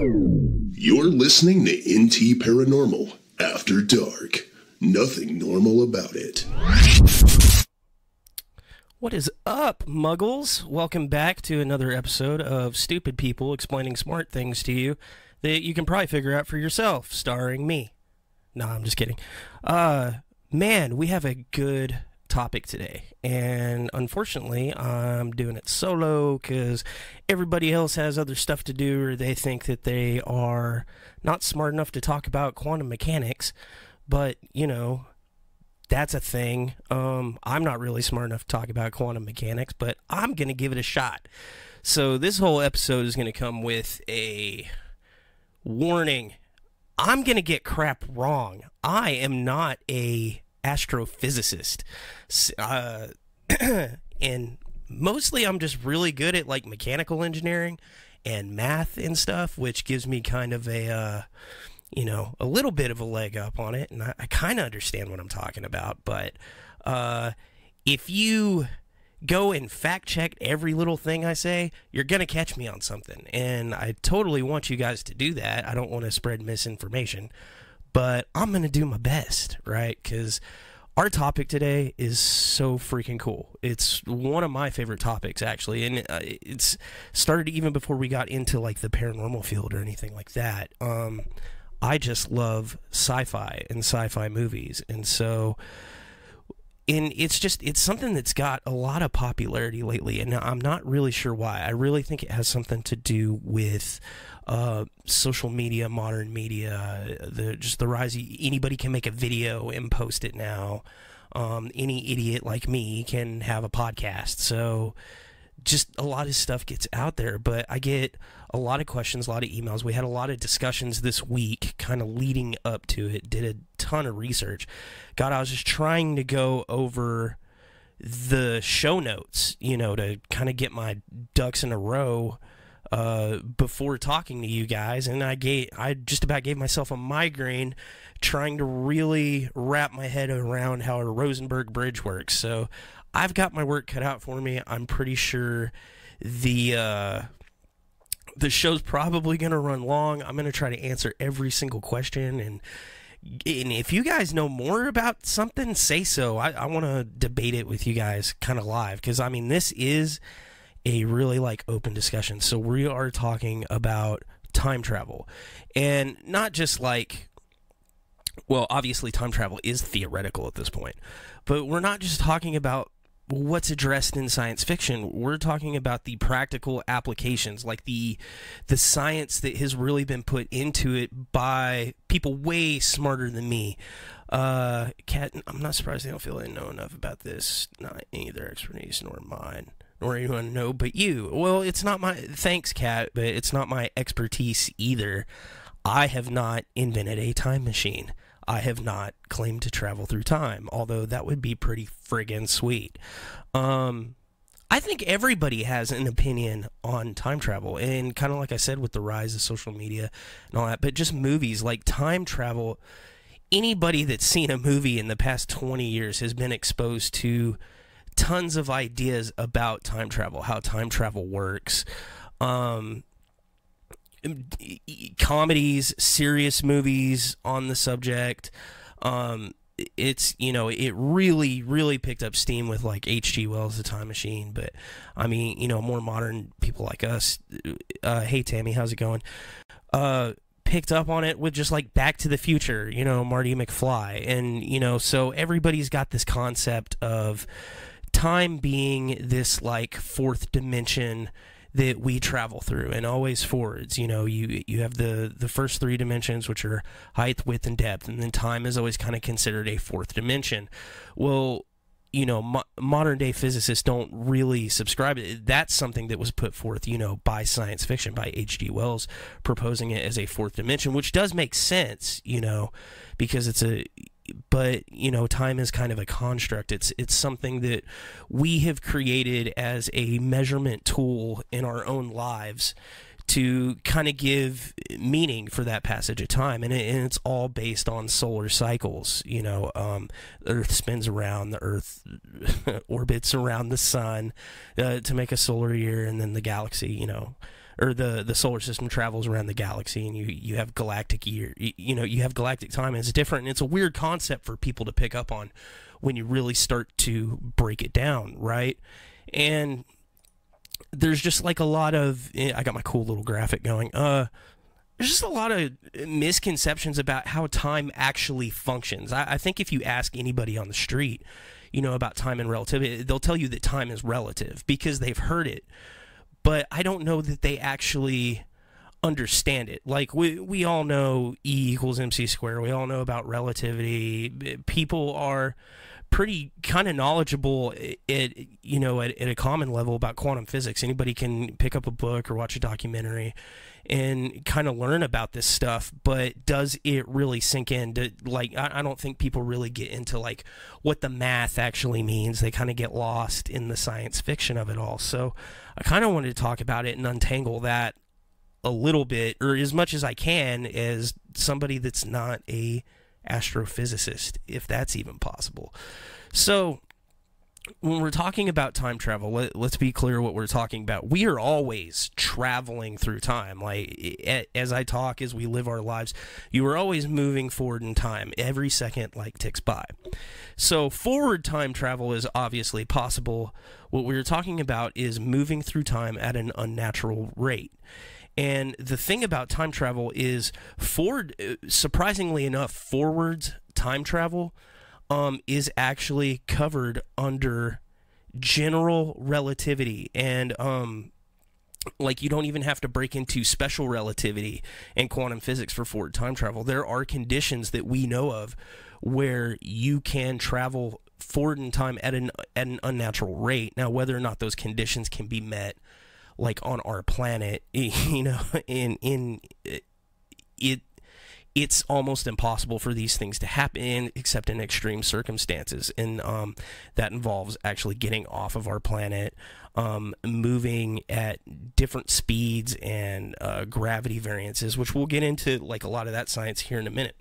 You're listening to NT Paranormal After Dark. Nothing normal about it. What is up, muggles? Welcome back to another episode of Stupid People Explaining Smart Things to You that you can probably figure out for yourself, starring me. No, I'm just kidding. Man, we have a good topic today, and unfortunately, I'm doing it solo because everybody else has other stuff to do, or they think that they are not smart enough to talk about quantum mechanics, but, you know, that's a thing. I'm not really smart enough to talk about quantum mechanics, but I'm going to give it a shot. So this whole episode is going to come with a warning. I'm going to get crap wrong. I am not a astrophysicist. And mostly I'm just really good at like mechanical engineering and math and stuff, which gives me kind of a little bit of a leg up on it, and I kind of understand what I'm talking about. But if you go and fact check every little thing I say, you're going to catch me on something, and I totally want you guys to do that. I don't want to spread misinformation, but I'm going to do my best, right? Because our topic today is so freaking cool. It's one of my favorite topics, actually, and it's started even before we got into like the paranormal field or anything like that. I just love sci-fi and sci-fi movies, and so it's something that's got a lot of popularity lately, and I'm not really sure why. I really think it has something to do with social media, modern media, the rise. Anybody can make a video and post it now. Any idiot like me can have a podcast. So just a lot of stuff gets out there, but I get a lot of questions, a lot of emails. We had a lot of discussions this week kind of leading up to it, did a ton of research. God, I was just trying to go over the show notes, to kind of get my ducks in a row before talking to you guys, and I just about gave myself a migraine trying to really wrap my head around how a Rosenberg bridge works. So I've got my work cut out for me. I'm pretty sure the show's probably going to run long. I'm going to try to answer every single question, and if you guys know more about something, say so. I want to debate it with you guys kind of live, because, I mean, this is a really, open discussion. So we are talking about time travel, and not just, obviously time travel is theoretical at this point, but we're not just talking about what's addressed in science fiction. We're talking about the practical applications, like the science that has really been put into it by people way smarter than me. Kat, I'm not surprised they don't feel they know enough about this. Not any of their expertise, nor mine, nor anyone know but you. Well, it's not my, thanks, Kat, but it's not my expertise either. I have not invented a time machine. I have not claimed to travel through time, although that would be pretty friggin' sweet. I think everybody has an opinion on time travel, and kind of like I said with the rise of social media and all that, but just movies, like time travel, anybody that's seen a movie in the past 20 years has been exposed to tons of ideas about time travel, how time travel works. Comedies, serious movies on the subject. It's, it really, really picked up steam with H.G. Wells' The Time Machine. But I mean, more modern people like us, hey Tammy, how's it going? Picked up on it with just Back to the Future, Marty McFly. And, so everybody's got this concept of time being this fourth dimension that we travel through, and always forwards. You have the first three dimensions, which are height, width, and depth, and then time is always kind of considered a fourth dimension. Well, modern day physicists don't really subscribe. That's something that was put forth, by science fiction, by H.G. Wells, proposing it as a fourth dimension, which does make sense, because but time is kind of a construct. It's something that we have created as a measurement tool in our own lives to kind of give meaning for that passage of time, and it's all based on solar cycles. The Earth spins around, the Earth orbits around the sun to make a solar year, and then the galaxy, or the solar system travels around the galaxy, and you have galactic year, you have galactic time, and it's different, and it's a weird concept for people to pick up on when you really start to break it down, right? And there's just like a lot of, I got my cool little graphic going, there's just a lot of misconceptions about how time actually functions. I think if you ask anybody on the street, about time and relativity, they'll tell you that time is relative because they've heard it. But I don't know that they actually understand it. Like, we all know E equals MC squared. We all know about relativity. People are pretty kind of knowledgeable at a common level about quantum physics. Anybody can pick up a book or watch a documentary and kind of learn about this stuff, but does it really sink in? I don't think people really get into like what the math actually means. They kind of get lost in the science fiction of it all. So I kind of wanted to talk about it and untangle that a little bit, or as much as I can, as somebody that's not a astrophysicist, if that's even possible. So when we're talking about time travel, let's be clear what we're talking about. We are always traveling through time. Like, as I talk, as we live our lives, you are always moving forward in time. Every second ticks by. So forward time travel is obviously possible. What we're talking about is moving through time at an unnatural rate. And the thing about time travel is, surprisingly enough, forward time travel is actually covered under general relativity. And you don't even have to break into special relativity and quantum physics for forward time travel. There are conditions that we know of where you can travel forward in time at an unnatural rate. Now, whether or not those conditions can be met, like on our planet, it's almost impossible for these things to happen, except in extreme circumstances. And that involves actually getting off of our planet, moving at different speeds and gravity variances, which we'll get into like a lot of that science here in a minute.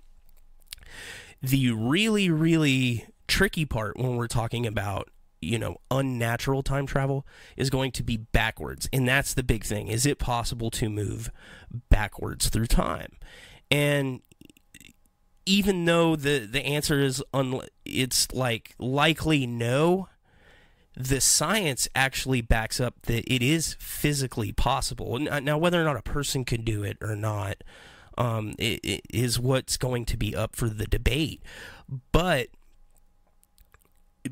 The really, really tricky part when we're talking about unnatural time travel is going to be backwards. And that's the big thing. Is it possible to move backwards through time? And even though the answer is it's like likely no, the science actually backs up that it is physically possible. Now, whether or not a person can do it or not, it is what's going to be up for the debate. But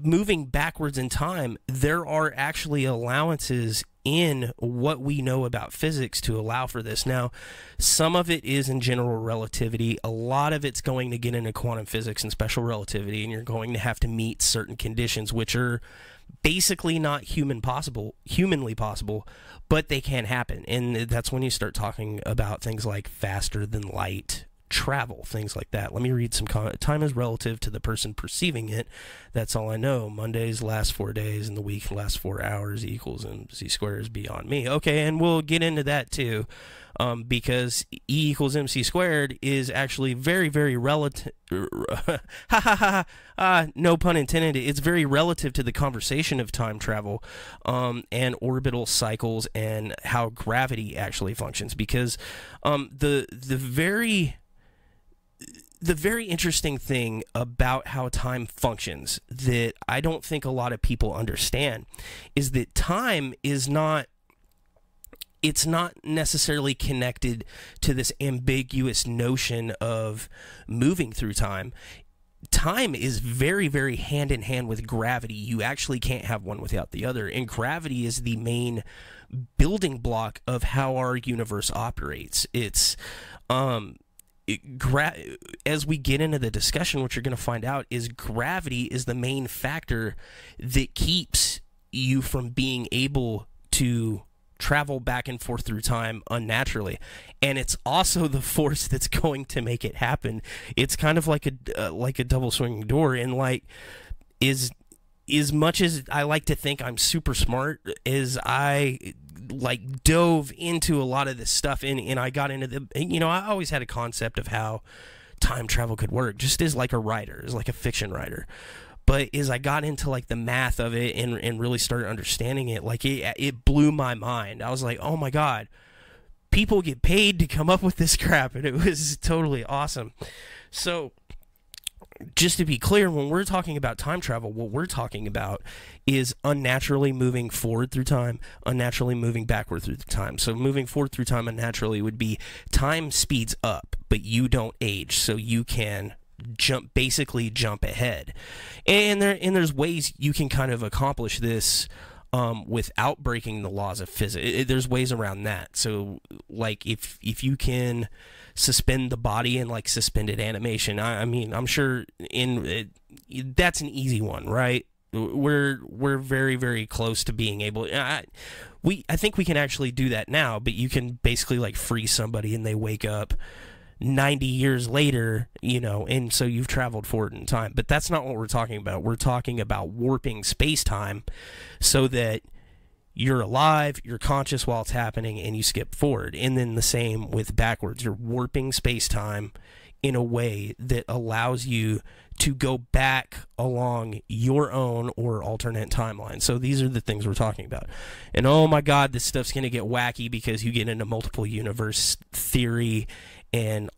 moving backwards in time, there are actually allowances in what we know about physics to allow for this. Now, some of it is in general relativity. A lot of it's going to get into quantum physics and special relativity, and you're going to have to meet certain conditions which are basically not humanly possible, but they can happen. And that's when you start talking about things like faster than light travel, things like that. Let me read some time is relative to the person perceiving it. That's all I know. Mondays last 4 days and the week lasts 4 hours equals MC squared is beyond me. Okay, and we'll get into that too, because E equals MC squared is actually very, very relative. No pun intended. It's very relative to the conversation of time travel and orbital cycles and how gravity actually functions, because the very interesting thing about how time functions that I don't think a lot of people understand is that time is not necessarily connected to this ambiguous notion of moving through time. Time is very, very hand in hand with gravity. You actually can't have one without the other. And gravity is the main building block of how our universe operates. It's as we get into the discussion, what you're going to find out is gravity is the main factor that keeps you from being able to travel back and forth through time unnaturally, and it's also the force that's going to make it happen. It's kind of like a double swinging door, and as much as I like to think I'm super smart, as I dove into a lot of this stuff and I got into I always had a concept of how time travel could work, just as like a writer, as like a fiction writer. But as I got into the math of it and really started understanding it, it blew my mind. I was like, oh my God, people get paid to come up with this crap, and it was totally awesome. So, just to be clear, when we're talking about time travel, what we're talking about is unnaturally moving forward through time, unnaturally moving backward through time. So moving forward through time unnaturally would be time speeds up, but you don't age, so you can basically jump ahead. And there's ways you can kind of accomplish this without breaking the laws of physics. There's ways around that. So, like, if you can suspend the body in like suspended animation, I mean, I'm sure that's an easy one, right? We're very, very close to being able. I think we can actually do that now. But you can basically like freeze somebody and they wake up 90 years later, and so you've traveled forward in time. But that's not what we're talking about. We're talking about warping space-time so that you're alive, you're conscious while it's happening, and you skip forward. And then the same with backwards. You're warping space-time in a way that allows you to go back along your own or alternate timeline. So these are the things we're talking about. And oh my God, this stuff's going to get wacky because you get into multiple universe theory and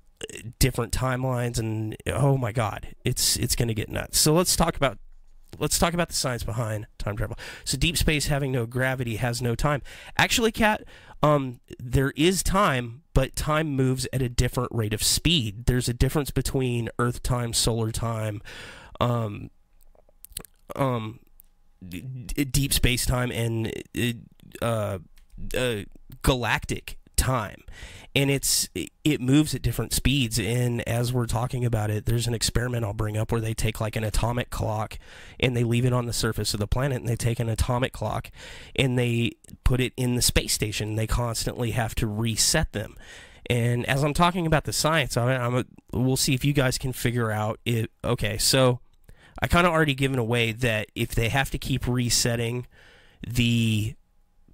different timelines, and oh my God, it's going to get nuts. So let's talk about the science behind time travel. So deep space having no gravity has no time. Actually, Kat, there is time, but time moves at a different rate of speed. There's a difference between Earth time, solar time, deep space time, and galactic time. And it moves at different speeds. And as we're talking about it, there's an experiment I'll bring up where they take like an atomic clock and they leave it on the surface of the planet, and they take an atomic clock and they put it in the space station. They constantly have to reset them. And as I'm talking about the science of it, we'll see if you guys can figure out it. Okay, so I kind of already given away that if they have to keep resetting the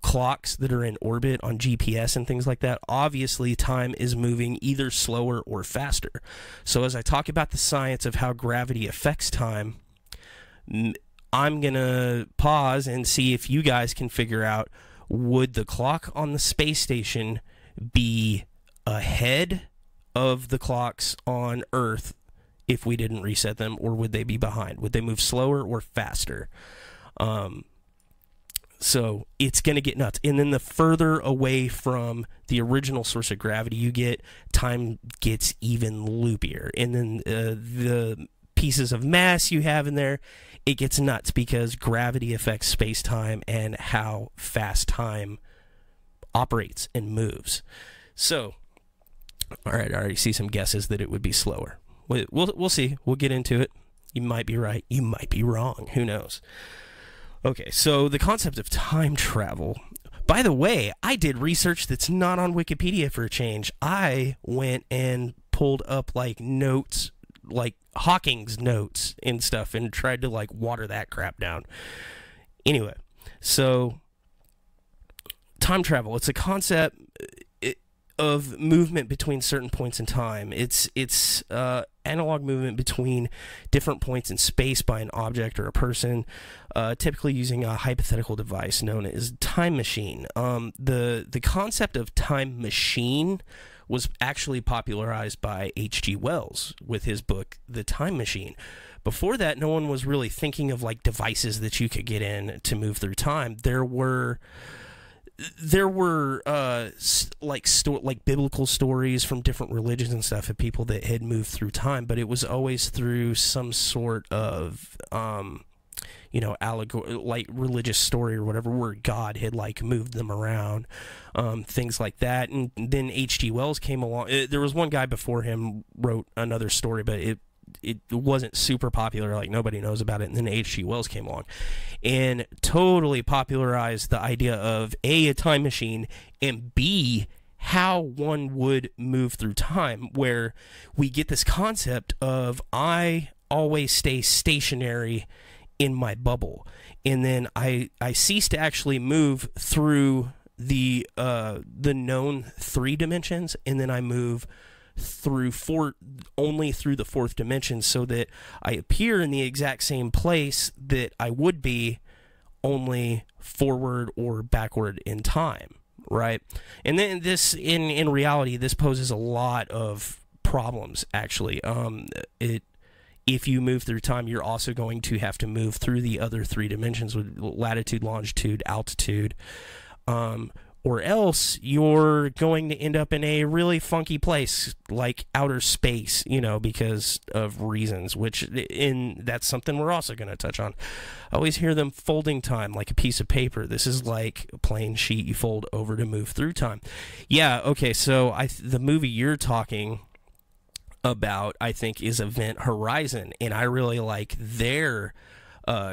clocks that are in orbit on GPS and things like that, obviously time is moving either slower or faster. So as I talk about the science of how gravity affects time, I'm going to pause and see if you guys can figure out, would the clock on the space station be ahead of the clocks on Earth if we didn't reset them, or would they be behind? Would they move slower or faster? So it's going to get nuts. And then the further away from the original source of gravity you get, time gets even loopier. And then the pieces of mass you have in there, it gets nuts because gravity affects space-time and how fast time operates and moves. So, all right, I already see some guesses that it would be slower. We'll see. We'll get into it. You might be right. You might be wrong. Who knows? Okay, so the concept of time travel. By the way, I did research that's not on Wikipedia for a change. I went and pulled up like notes, like Hawking's notes and stuff, and tried to like water that crap down. Anyway, so time travel, it's a concept of movement between certain points in time. It's analog movement between different points in space by an object or a person, typically using a hypothetical device known as time machine. The concept of time machine was actually popularized by H.G. Wells with his book The Time Machine. Before that, no one was really thinking of like devices that you could get in to move through time. There were like biblical stories from different religions and stuff of people that had moved through time, but it was always through some sort of allegory, like religious story or whatever, where God had like moved them around, things like that. And then H.G. Wells came along. There was one guy before him wrote another story, but it wasn't super popular, like nobody knows about it. And then H.G. Wells came along and totally popularized the idea of A, a time machine, and B, how one would move through time, where we get this concept of I always stay stationary in my bubble, and then I cease to actually move through the known 3 dimensions, and then I move through only through the 4th dimension, so that I appear in the exact same place that I would be, only forward or backward in time. right? And then this, in reality, this poses a lot of problems, actually. If you move through time, you're also going to have to move through the other three dimensions with latitude, longitude, altitude. Or else you're going to end up in a really funky place like outer space, because of reasons, that's something we're also going to touch on. I always hear them folding time like a piece of paper. This is like a plain sheet you fold over to move through time. Yeah, okay, so the movie you're talking about, I think, is Event Horizon, and I really like their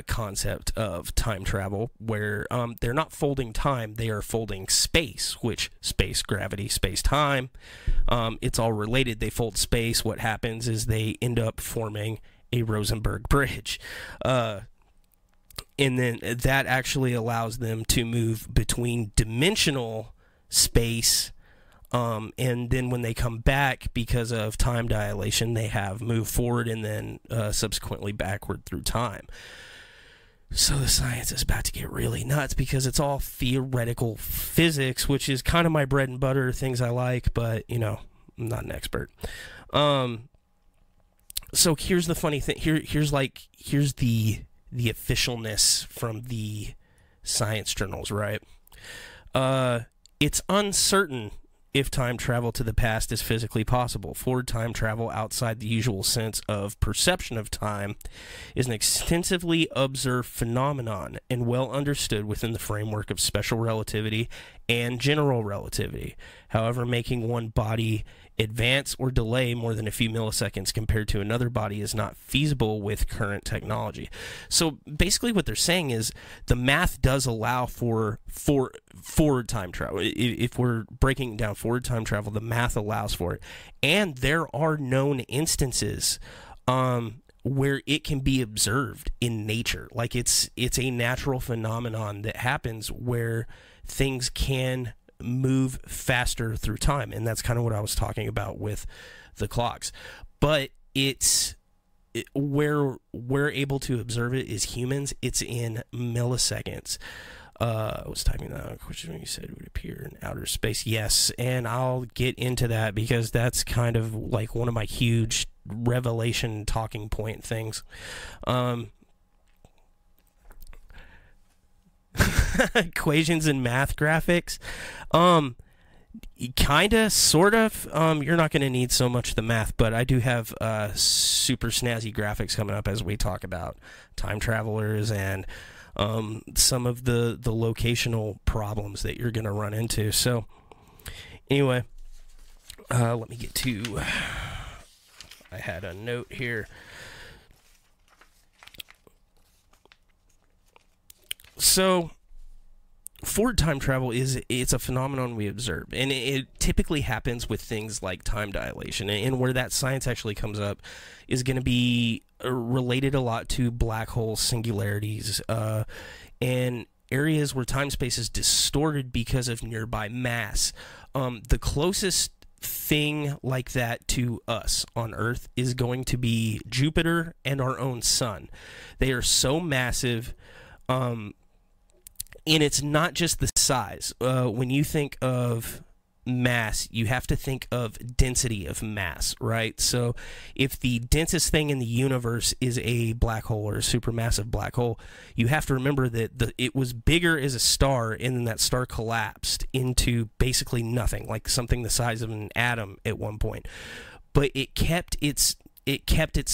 concept of time travel, where they're not folding time, they are folding space, which space, gravity, space-time, it's all related. They fold space. What happens is they end up forming a Rosenberg bridge. And then that actually allows them to move between dimensional space, and then when they come back, because of time dilation, they have moved forward and then subsequently backward through time. So the science is about to get really nuts because it's all theoretical physics, which is kind of my bread and butter, things I like, but, I'm not an expert. So here's the funny thing. Here's the officialness from the science journals, right? It's uncertain if time travel to the past is physically possible. Forward time travel outside the usual sense of perception of time is an extensively observed phenomenon and well understood within the framework of special relativity and general relativity. However, making one body advance or delay more than a few milliseconds compared to another body is not feasible with current technology. So basically what they're saying is the math does allow for forward time travel. If we're breaking down forward time travel, the math allows for it. And there are known instances where it can be observed in nature. Like it's a natural phenomenon that happens where things can move faster through time, and that's kind of what I was talking about with the clocks. But where we're able to observe it as humans, it's in milliseconds. I was typing that question when you said it would appear in outer space. Yes, and I'll get into that because that's kind of like one of my huge revelation talking point things. Equations and math graphics, kinda, sort of. You're not going to need so much the math, but I do have super snazzy graphics coming up as we talk about time travelers and some of the locational problems that you're going to run into. So anyway, let me get to, I had a note here. So forward time travel it's a phenomenon we observe, and it typically happens with things like time dilation, and where that science actually comes up is going to be related a lot to black hole singularities and areas where time-space is distorted because of nearby mass. The closest thing like that to us on Earth is going to be Jupiter and our own sun. They are so massive, and it's not just the size. When you think of mass, you have to think of density of mass, right? So if the densest thing in the universe is a black hole or a supermassive black hole, you have to remember that it was bigger as a star, and then that star collapsed into basically nothing, like something the size of an atom at one point. But it kept its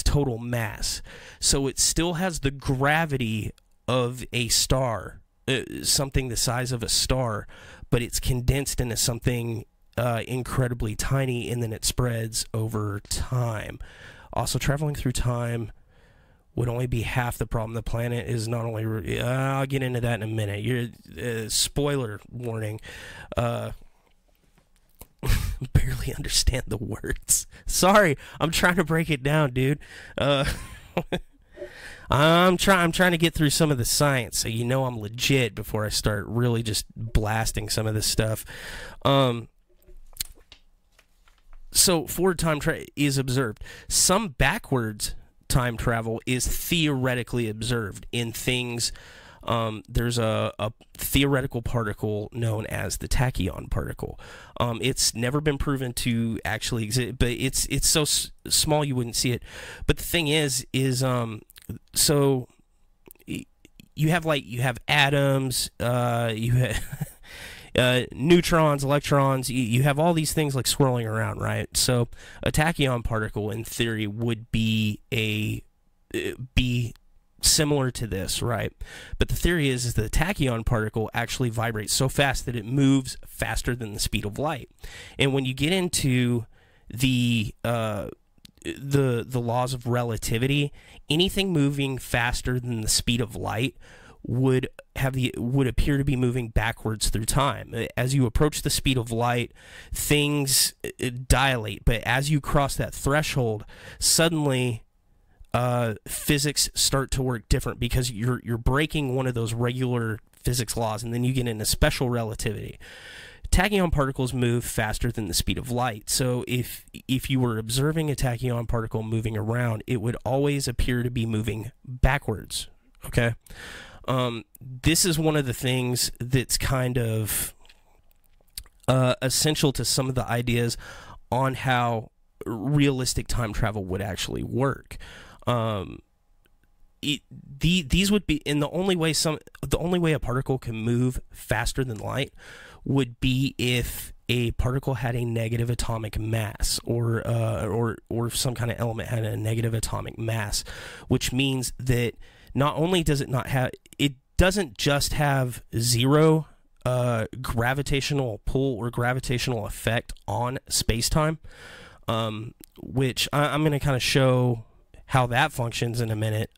total mass. So it still has the gravity of a star, something the size of a star, but it's condensed into something incredibly tiny, and then it spreads over time. Also, traveling through time would only be half the problem. The planet is not only... I'll get into that in a minute. Spoiler warning. Barely understand the words. Sorry, I'm trying to break it down, dude. I'm trying to get through some of the science, so I'm legit before I start really just blasting some of this stuff. So forward time is observed. Some backwards time travel is theoretically observed in things there's a theoretical particle known as the tachyon particle. It's never been proven to actually exist, but it's so small you wouldn't see it. But the thing is so you have atoms, you have neutrons, electrons, you have all these things like swirling around, right? So a tachyon particle in theory would be similar to this, right? But the theory is that the tachyon particle actually vibrates so fast that it moves faster than the speed of light. And when you get into the laws of relativity, anything moving faster than the speed of light would appear to be moving backwards through time. As you approach the speed of light, things dilate, but as you cross that threshold, suddenly physics start to work different, because you're breaking one of those regular physics laws, and then you get into special relativity. Tachyon particles move faster than the speed of light. So if you were observing a tachyon particle moving around, it would always appear to be moving backwards. Okay? This is one of the things that's kind of essential to some of the ideas on how realistic time travel would actually work. These would be, and the only way a particle can move faster than light would be if a particle had a negative atomic mass, or if some kind of element had a negative atomic mass, which means that not only does it doesn't just have zero gravitational pull or gravitational effect on space-time, which I'm going to kind of show how that functions in a minute,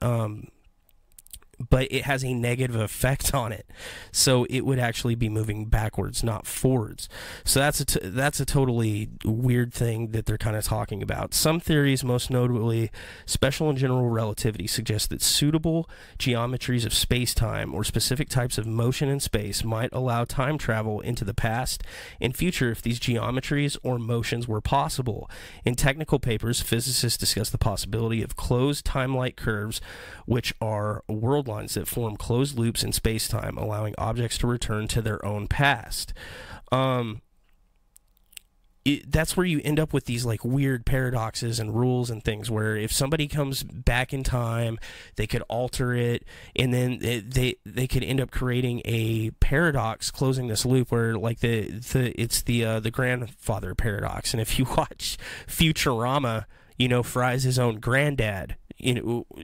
but it has a negative effect on it, so it would actually be moving backwards, not forwards. So that's a totally weird thing that they're kind of talking about. Some theories, most notably special and general relativity, suggest that suitable geometries of space-time or specific types of motion in space might allow time travel into the past and future if these geometries or motions were possible. In technical papers, physicists discuss the possibility of closed time-like curves, which are world lines that form closed loops in space-time, allowing objects to return to their own past. That's where you end up with these like weird paradoxes and rules and things, where if somebody comes back in time, they could alter it, and then they could end up creating a paradox closing this loop, where like it's the grandfather paradox. And if you watch Futurama, Fry's his own granddad,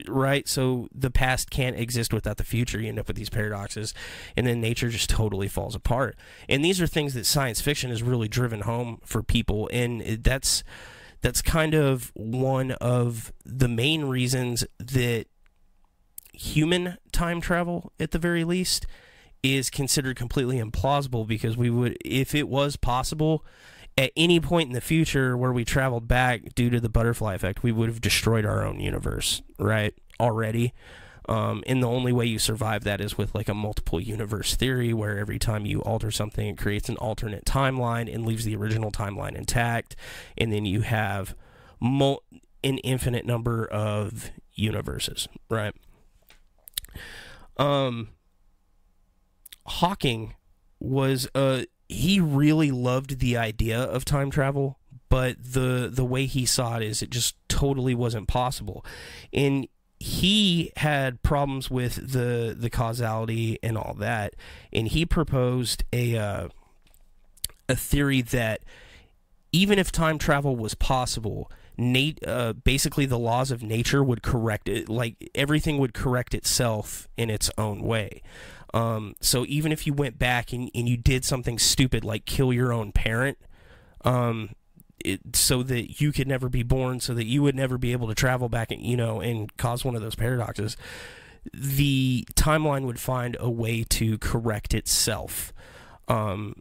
right? So the past can't exist without the future. You end up with these paradoxes, and then nature just totally falls apart. And these are things that science fiction has really driven home for people, and that's kind of one of the main reasons that human time travel, at the very least, is considered completely implausible, because we would, if it was possible, at any point in the future where we traveled back due to the butterfly effect, we would have destroyed our own universe, right, already. And the only way you survive that is with like a multiple universe theory, where every time you alter something, it creates an alternate timeline and leaves the original timeline intact, and then you have an infinite number of universes, right? Hawking was he really loved the idea of time travel, but the way he saw it is it just totally wasn't possible. And he had problems with the causality and all that, and he proposed a theory that even if time travel was possible, basically the laws of nature would correct it, like everything would correct itself in its own way. So even if you went back and you did something stupid like kill your own parent, so that you could never be born, so that you would never be able to travel back and cause one of those paradoxes, the timeline would find a way to correct itself. And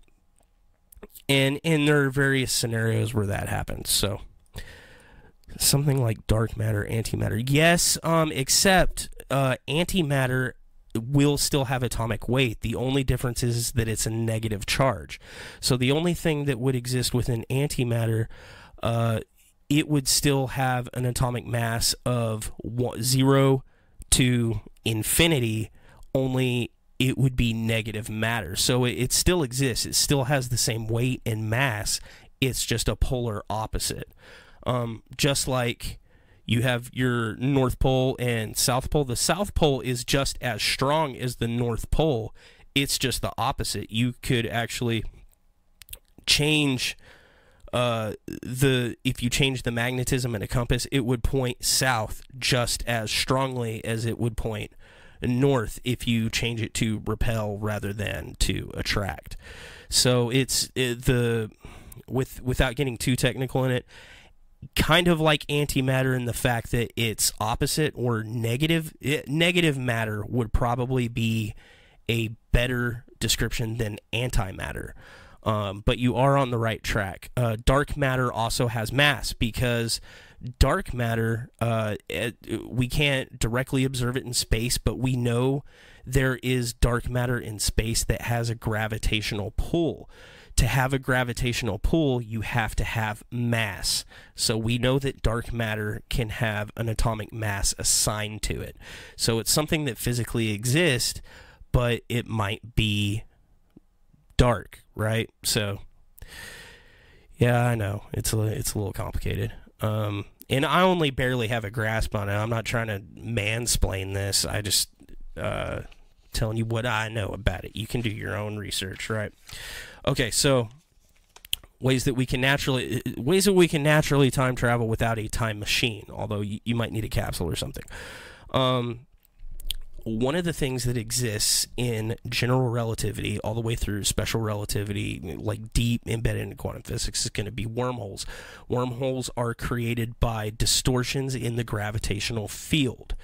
there are various scenarios where that happens. So something like dark matter, antimatter. Yes, except antimatter will still have atomic weight. The only difference is that it's a negative charge. So the only thing that would exist within antimatter, it would still have an atomic mass of 0 to infinity, only it would be negative matter. So it still exists. It still has the same weight and mass. It's just a polar opposite. Just like you have your North Pole and South Pole. The South Pole is just as strong as the North Pole. It's just the opposite. You could actually change if you change the magnetism in a compass, it would point south just as strongly as it would point north if you change it to repel rather than to attract. So without getting too technical in it, kind of like antimatter in the fact that it's opposite or negative. Negative matter would probably be a better description than antimatter. But you are on the right track. Dark matter also has mass, because dark matter, we can't directly observe it in space, but we know there is dark matter in space that has a gravitational pull. To have a gravitational pull, you have to have mass. So we know that dark matter can have an atomic mass assigned to it. So it's something that physically exists, but it might be dark, right? So yeah, I know it's a little complicated, and I only barely have a grasp on it. I'm not trying to mansplain this. I just telling you what I know about it. You can do your own research, right? Okay, so ways that we can naturally time travel without a time machine, although you might need a capsule or something. One of the things that exists in general relativity all the way through special relativity, like deep embedded in quantum physics, is going to be wormholes. Wormholes are created by distortions in the gravitational field.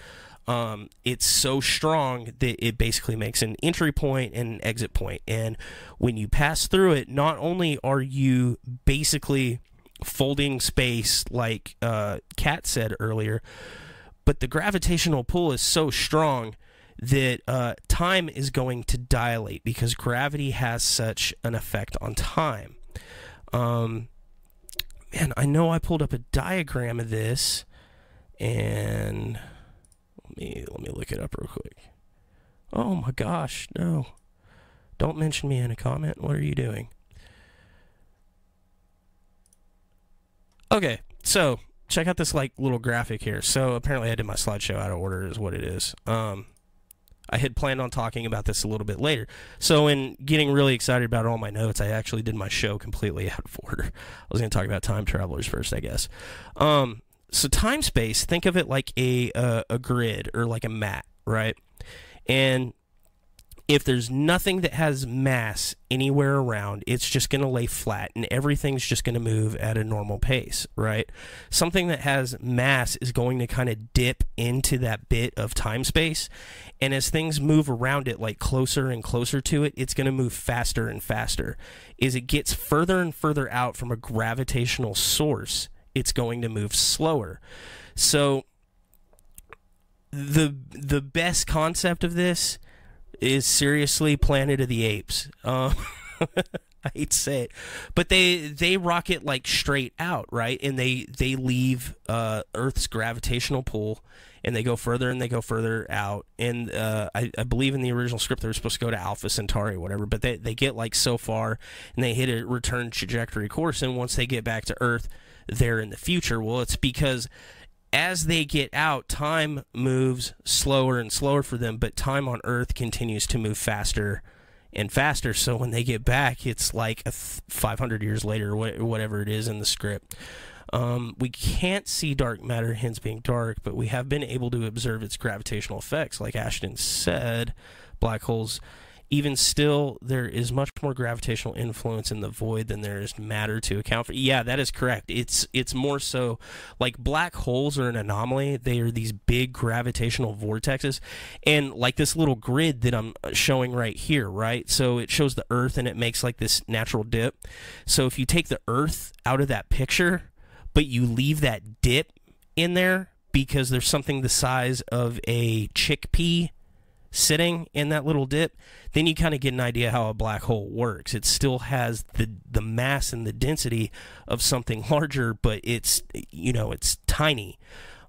It's so strong that it basically makes an entry point and an exit point. And when you pass through it, not only are you basically folding space like Kat said earlier, but the gravitational pull is so strong that time is going to dilate because gravity has such an effect on time. Man, I know I pulled up a diagram of this, and let me look it up real quick. Oh my gosh, no. Don't mention me in a comment. What are you doing? Okay, so check out this like little graphic here. So apparently I did my slideshow out of order is what it is. I had planned on talking about this a little bit later. So in getting really excited about all my notes, I actually did my show completely out of order. I was going to talk about time travelers first, I guess. So time-space, think of it like a grid or like a mat, right? And if there's nothing that has mass anywhere around, it's just going to lay flat, and everything's just going to move at a normal pace, right? Something that has mass is going to kind of dip into that bit of time-space, and as things move around it, like closer and closer to it, it's going to move faster and faster. As it gets further and further out from a gravitational source, it's going to move slower. So the best concept of this is seriously Planet of the Apes. I hate to say it, but they rocket like straight out, right? And they leave Earth's gravitational pull, and they go further and they go further out. And I believe in the original script they were supposed to go to Alpha Centauri or whatever, but they get like so far and they hit a return trajectory course, and once they get back to Earth, they're in the future. Well, it's because as they get out, time moves slower and slower for them, but time on Earth continues to move faster and faster. So when they get back, it's like 500 years later, or whatever it is in the script. We can't see dark matter, hence being dark, but we have been able to observe its gravitational effects. Like Ashton said, black holes, even still, there is much more gravitational influence in the void than there is matter to account for. Yeah, that is correct. It's more so like black holes are an anomaly. They are these big gravitational vortexes, and like this little grid that I'm showing right here, right? So it shows the Earth, and it makes like this natural dip. So if you take the Earth out of that picture, but you leave that dip in there because there's something the size of a chickpea sitting in that little dip, then you kind of get an idea how a black hole works. It still has the mass and the density of something larger, but it's tiny.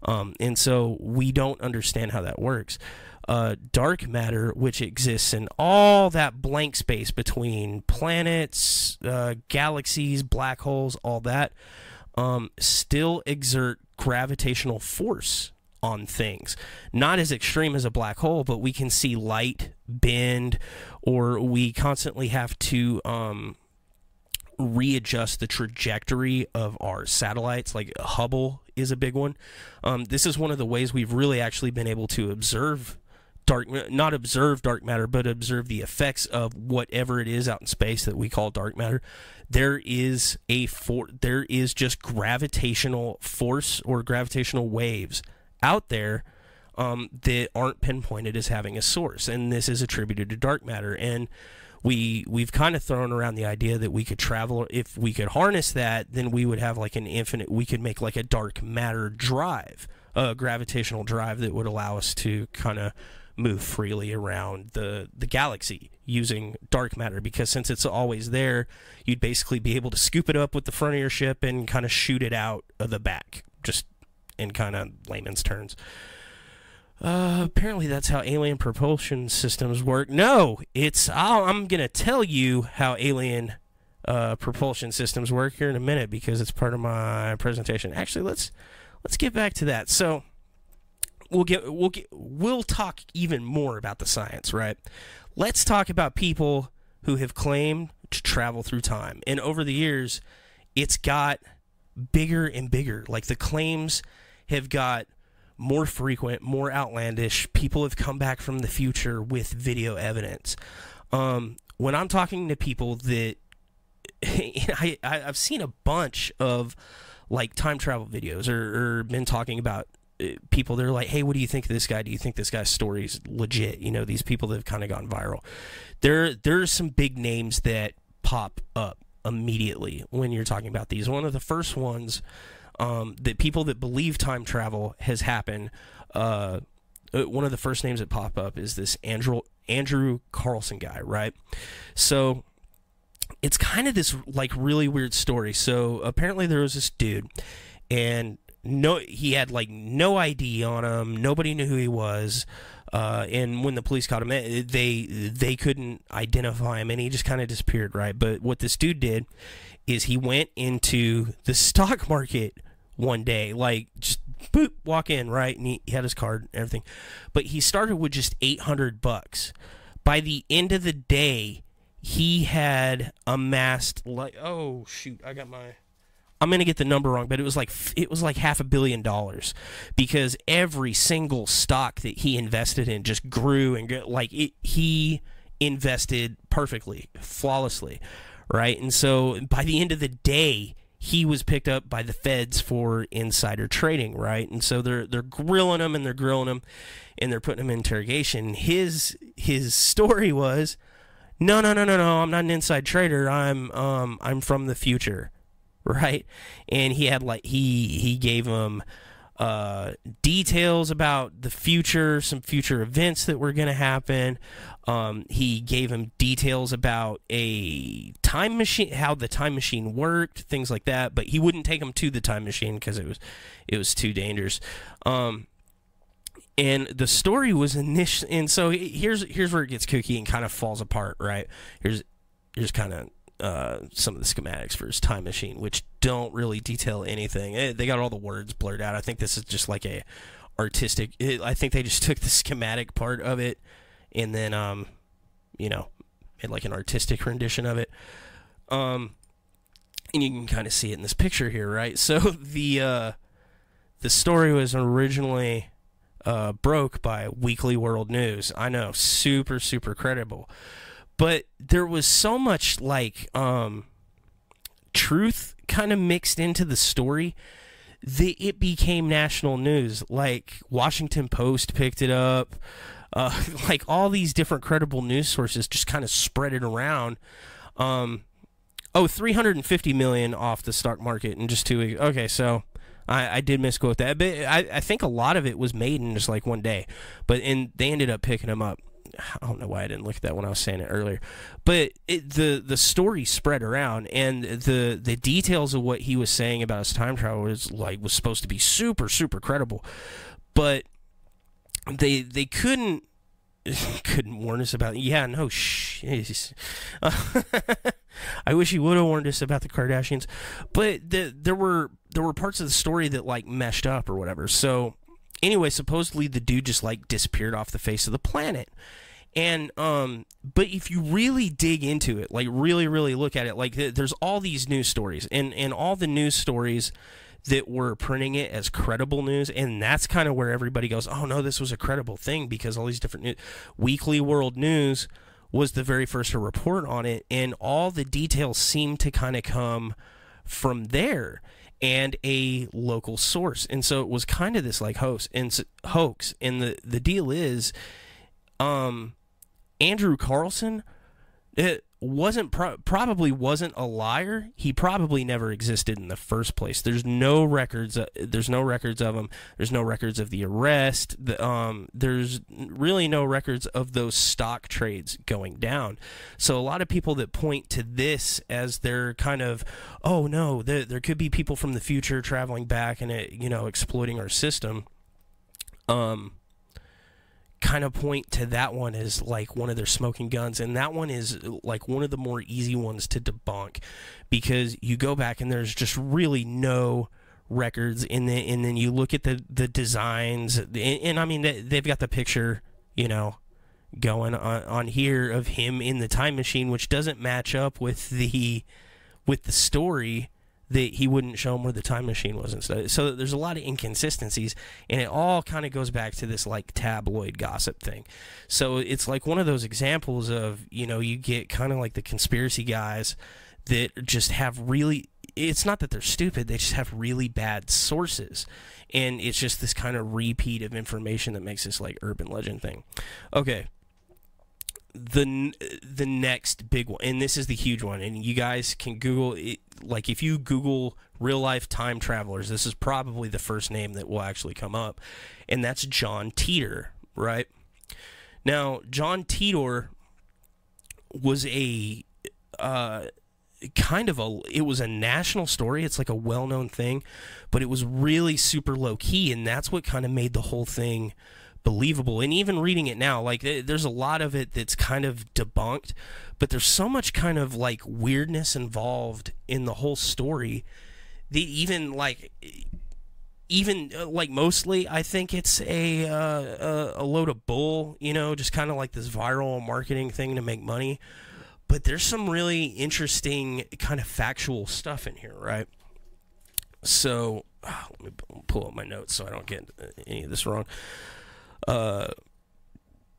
And so we don't understand how that works. dark matter, which exists in all that blank space between planets, galaxies, black holes, all that, still exert gravitational force on things. Not as extreme as a black hole, but we can see light bend, or we constantly have to readjust the trajectory of our satellites. Like Hubble is a big one. This is one of the ways we've really actually been able to observe not observe dark matter, but observe the effects of whatever it is out in space that we call dark matter. There is just gravitational force or gravitational waves out there that aren't pinpointed as having a source, and this is attributed to dark matter. And we've kind of thrown around the idea that we could travel, if we could harness that, then we would have like an infinite, we could make like a dark matter drive, a gravitational drive that would allow us to kind of move freely around the galaxy using dark matter, because since it's always there, you'd basically be able to scoop it up with the front of your ship and kind of shoot it out of the back, just in kind of layman's terms. Apparently that's how alien propulsion systems work. No, I'm going to tell you how alien propulsion systems work here in a minute, because it's part of my presentation. Actually, let's get back to that. So we'll talk even more about the science, right? Let's talk about people who have claimed to travel through time. And over the years, it's got bigger and bigger. Like, the claims have got more frequent, more outlandish. People have come back from the future with video evidence. When I'm talking to people that I've seen a bunch of like time travel videos, or been talking about people, they're like, hey, what do you think of this guy? Do you think this guy's story is legit? You know, these people that have kind of gone viral. There are some big names that pop up immediately when you're talking about these. One of the first ones that people that believe time travel has happened, one of the first names that pop up is this Andrew Carlson guy, right? So it's kind of this like really weird story. So apparently there was this dude, and he had like no ID on him. Nobody knew who he was. And when the police caught him, they couldn't identify him, and he just kind of disappeared, right? But what this dude did is he went into the stock market one day, like just boop, walk in, right? And he had his card and everything. But he started with just $800. By the end of the day, he had amassed like, oh shoot, I'm going to get the number wrong, but it was like $500 million, because every single stock that he invested in just grew and grew. Like he invested perfectly, flawlessly, right? And so by the end of the day, he was picked up by the feds for insider trading, right? And so they're grilling him and they're putting him in interrogation. His story was, no, I'm not an inside trader. I'm from the future. Right, and he had like he gave him details about the future, some future events that were going to happen. He gave him details about a time machine, how the time machine worked, things like that. But he wouldn't take him to the time machine because it was too dangerous. And the story was and so here's where it gets kooky and kind of falls apart. Right, here's kind of some of the schematics for his time machine, which don't really detail anything. They got all the words blurred out. I think this is just like a artistic. I think they just took the schematic part of it and then, made like an artistic rendition of it. And you can kind of see it in this picture here, right? So the story was originally broke by Weekly World News. I know, super, super credible. But there was so much like truth kind of mixed into the story that it became national news. Like Washington Post picked it up. Like all these different credible news sources just kind of spread it around. 350 million off the stock market in just 2 weeks. Okay, so I did misquote that, but I think a lot of it was made in just like one day. They ended up picking them up. I don't know why I didn't look at that when I was saying it earlier, but the story spread around, and the details of what he was saying about his time travel was supposed to be super, super credible, but they couldn't couldn't warn us about. Yeah, no, I wish he would have warned us about the Kardashians, but there were parts of the story that like meshed up or whatever. So anyway, supposedly the dude just like disappeared off the face of the planet. And but if you really dig into it, like really look at it, like there's all these news stories, and all the news stories that were printing it as credible news, and that's kind of where everybody goes, oh no, this was a credible thing, because all these different Weekly World News was the very first to report on it, and all the details seem to kind of come from there and a local source. And so it was kind of this like hoax. And the deal is, Andrew Carlson, it probably wasn't a liar. He probably never existed in the first place. There's no records. There's no records of him. There's no records of the arrest. There's really no records of those stock trades going down. So a lot of people that point to this as their kind of, oh no, there could be people from the future traveling back and exploiting our system. Kind of point to that one as like one of their smoking guns, and that one is like one of the more easy ones to debunk, because you go back and there's just really no records and then you look at the designs, and I mean they've got the picture going on here of him in the time machine, which doesn't match up with the story that he wouldn't show him where the time machine was and stuff. So there's a lot of inconsistencies, and it all kind of goes back to this like tabloid gossip thing. So it's like one of those examples of, you get kind of like the conspiracy guys that just have really, it's not that they're stupid, they just have really bad sources. And it's just this kind of repeat of information that makes this like urban legend thing. Okay. The next big one, and this is the huge one, and you guys can Google it. Like if you Google real life time travelers, this is probably the first name that will actually come up, and that's John Titor, right? Now, John Titor was it was a national story. It's like a well-known thing, but it was really super low-key, and that's what kind of made the whole thing believable. And even reading it now, like there's a lot of it that's kind of debunked, but there's so much kind of like weirdness involved in the whole story that even mostly I think it's a load of bull, just kind of like this viral marketing thing to make money. But there's some really interesting kind of factual stuff in here, right? So let me pull up my notes so I don't get any of this wrong.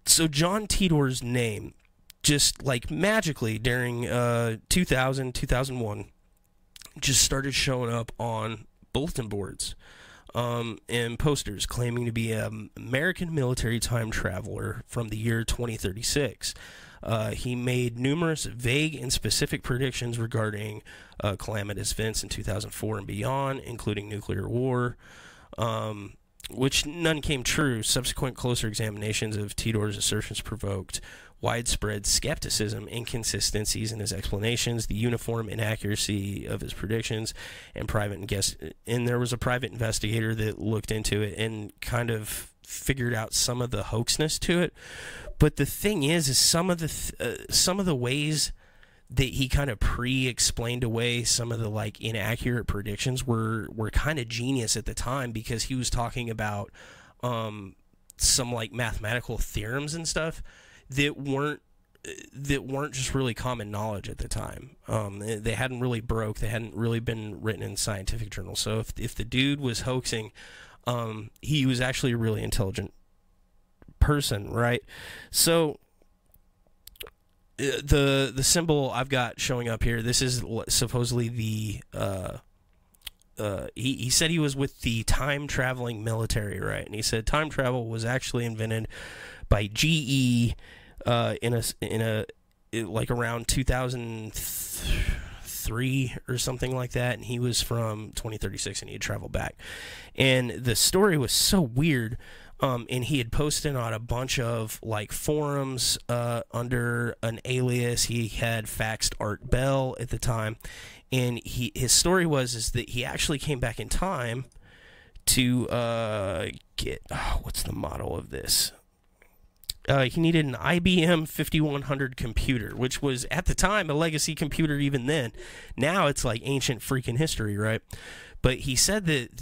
So John Titor's name just like magically during 2001 just started showing up on bulletin boards and posters claiming to be an American military time traveler from the year 2036. He made numerous vague and specific predictions regarding calamitous events in 2004 and beyond, including nuclear war, which none came true. Subsequent closer examinations of Titor's assertions provoked widespread skepticism, inconsistencies in his explanations, the uniform inaccuracy of his predictions, and there was a private investigator that looked into it and kind of figured out some of the hoaxness to it. But the thing is some of the ways that he kind of pre-explained away some of the like inaccurate predictions were kind of genius at the time, because he was talking about some like mathematical theorems and stuff that weren't just really common knowledge at the time. They hadn't really they hadn't really been written in scientific journals. So if the dude was hoaxing, he was actually a really intelligent person, right? So the symbol I've got showing up here, this is supposedly the he said he was with the time traveling military, right? And he said time travel was actually invented by GE in a like around 2003 or something like that, and he was from 2036 and he had traveled back. And the story was so weird. And he had posted on a bunch of like forums under an alias. He had faxed Art Bell at the time, and his story is that he actually came back in time to get what's the motto of this? He needed an IBM 5100 computer, which was at the time a legacy computer even then. Now it's like ancient freaking history, right? But he said that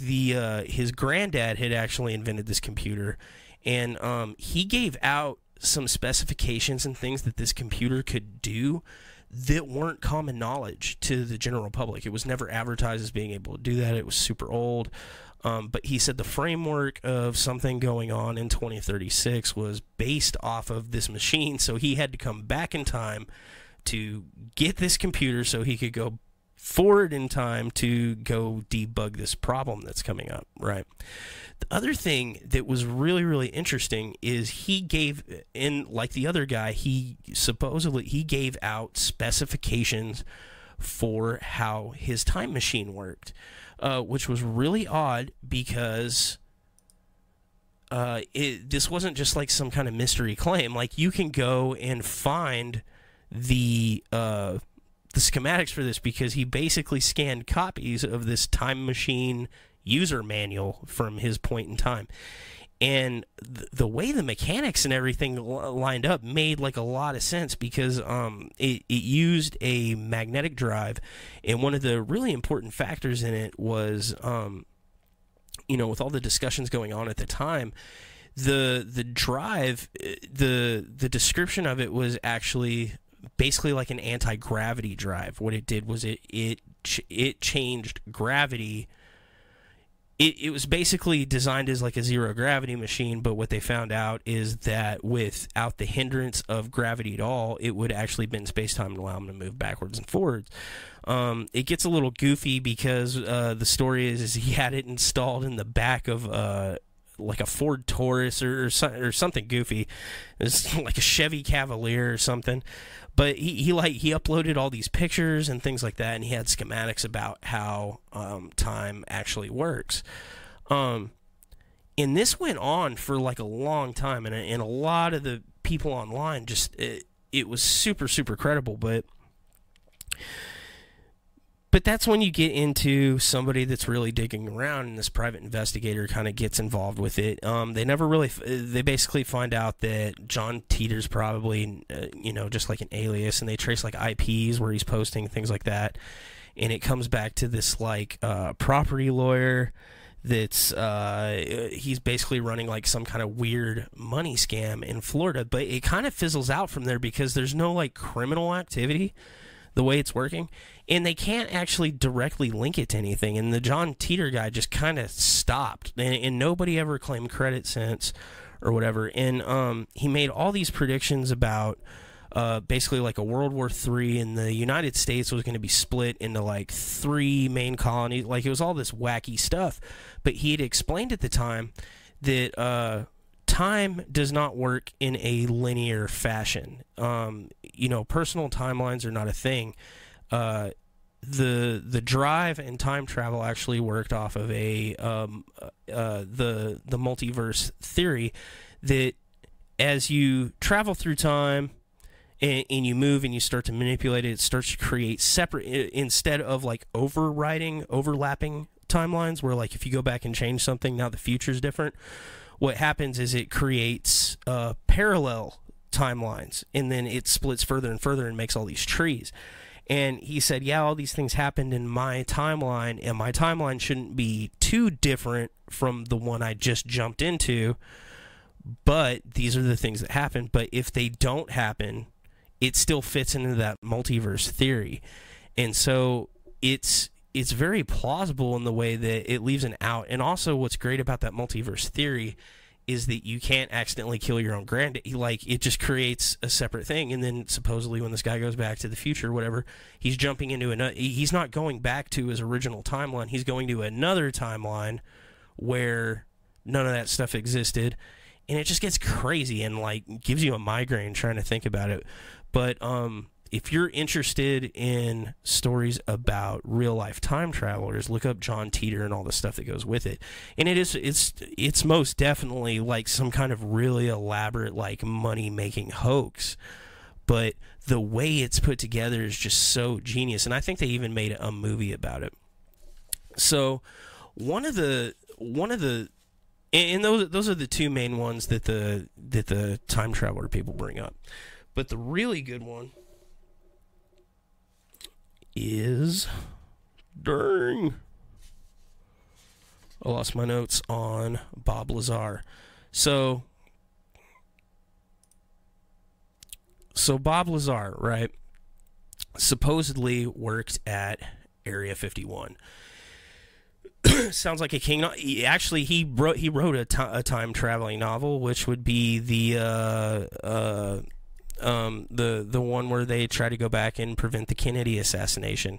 his granddad had actually invented this computer, and he gave out some specifications and things that this computer could do that weren't common knowledge to the general public. It was never advertised as being able to do that. It was super old. But he said the framework of something going on in 2036 was based off of this machine, so he had to come back in time to get this computer so he could go forward in time to go debug this problem that's coming up, right? The other thing that was really, really interesting is he gave, in like the other guy, he gave out specifications for how his time machine worked. Which was really odd because this wasn't just like some kind of mystery claim. Like, you can go and find the schematics for this, because he basically scanned copies of this time machine user manual from his point in time. And the way the mechanics and everything lined up made like a lot of sense, because it used a magnetic drive, and one of the really important factors in it was, with all the discussions going on at the time, the drive, the description of it was actually basically like an anti-gravity drive. What it did was it changed gravity. It was basically designed as like a zero gravity machine, but what they found out is that without the hindrance of gravity at all, it would actually bend space-time and allow them to move backwards and forwards. It gets a little goofy because the story is he had it installed in the back of like a Ford Taurus or something goofy. It's like a Chevy Cavalier or something. But he uploaded all these pictures and things like that, and he had schematics about how time actually works. And this went on for like a long time, and a lot of the people online just it was super, super credible. But that's when you get into somebody that's really digging around, and this private investigator kind of gets involved with it. They basically find out that John Teeter's probably, just like an alias, and they trace like IPs where he's posting, things like that. And it comes back to this like property lawyer that's he's basically running like some kind of weird money scam in Florida. But it kind of fizzles out from there because there's no like criminal activity the way it's working, and they can't actually directly link it to anything. And the John Teeter guy just kind of stopped, and nobody ever claimed credit since or whatever. And he made all these predictions about basically like a World War III, and the United States was going to be split into like 3 main colonies. Like, it was all this wacky stuff. But he had explained at the time that time does not work in a linear fashion. Personal timelines are not a thing. The drive and time travel actually worked off of the multiverse theory, that as you travel through time and you move and you start to manipulate it, it starts to create separate, instead of like overlapping timelines, where like if you go back and change something, now the future's different. What happens is it creates parallel timelines, and then it splits further and further and makes all these trees. And he said, yeah, all these things happened in my timeline, and my timeline shouldn't be too different from the one I just jumped into, but these are the things that happen. But if they don't happen, it still fits into that multiverse theory. And so it's very plausible in the way that it leaves an out. And also what's great about that multiverse theory is that you can't accidentally kill your own granddad. Like, it just creates a separate thing. And then supposedly when this guy goes back to the future or whatever, he's jumping into another, he's not going back to his original timeline. He's going to another timeline where none of that stuff existed. And it just gets crazy and like gives you a migraine trying to think about it. But if you're interested in stories about real life time travelers, look up John Teeter and all the stuff that goes with it. And it's most definitely like some kind of really elaborate like money making hoax, but the way it's put together is just so genius. And I think they even made a movie about it. So one of the And those are the two main ones that the time traveler people bring up. But the really good one is, dang, I lost my notes on Bob Lazar. So Bob Lazar, right, supposedly worked at Area 51. Sounds like a king. Actually, he wrote a time traveling novel, which would be the one where they try to go back and prevent the Kennedy assassination.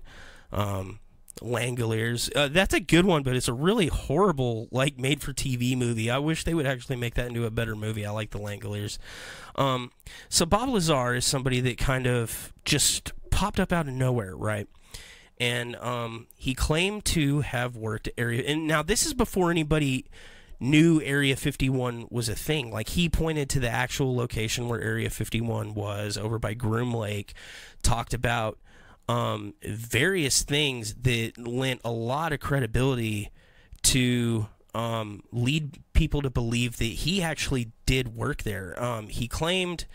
Langoliers. That's a good one, but it's a really horrible, like, made-for-TV movie. I wish they would actually make that into a better movie. I like the Langoliers. So Bob Lazar is somebody that kind of just popped up out of nowhere, right? And he claimed to have worked at Area... And now, this is before anybody knew Area 51 was a thing. Like, he pointed to the actual location where Area 51 was, over by Groom Lake, talked about various things that lent a lot of credibility to lead people to believe that he actually did work there. He claimed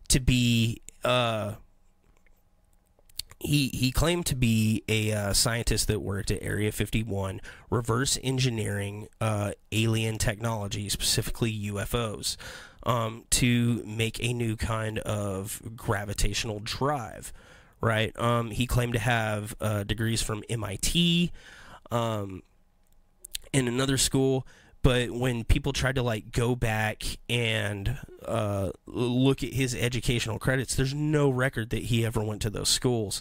to be... He claimed to be a scientist that worked at Area 51, reverse engineering alien technology, specifically UFOs, to make a new kind of gravitational drive, right? He claimed to have degrees from MIT and another school. But when people tried to, like, go back and look at his educational credits, there's no record that he ever went to those schools.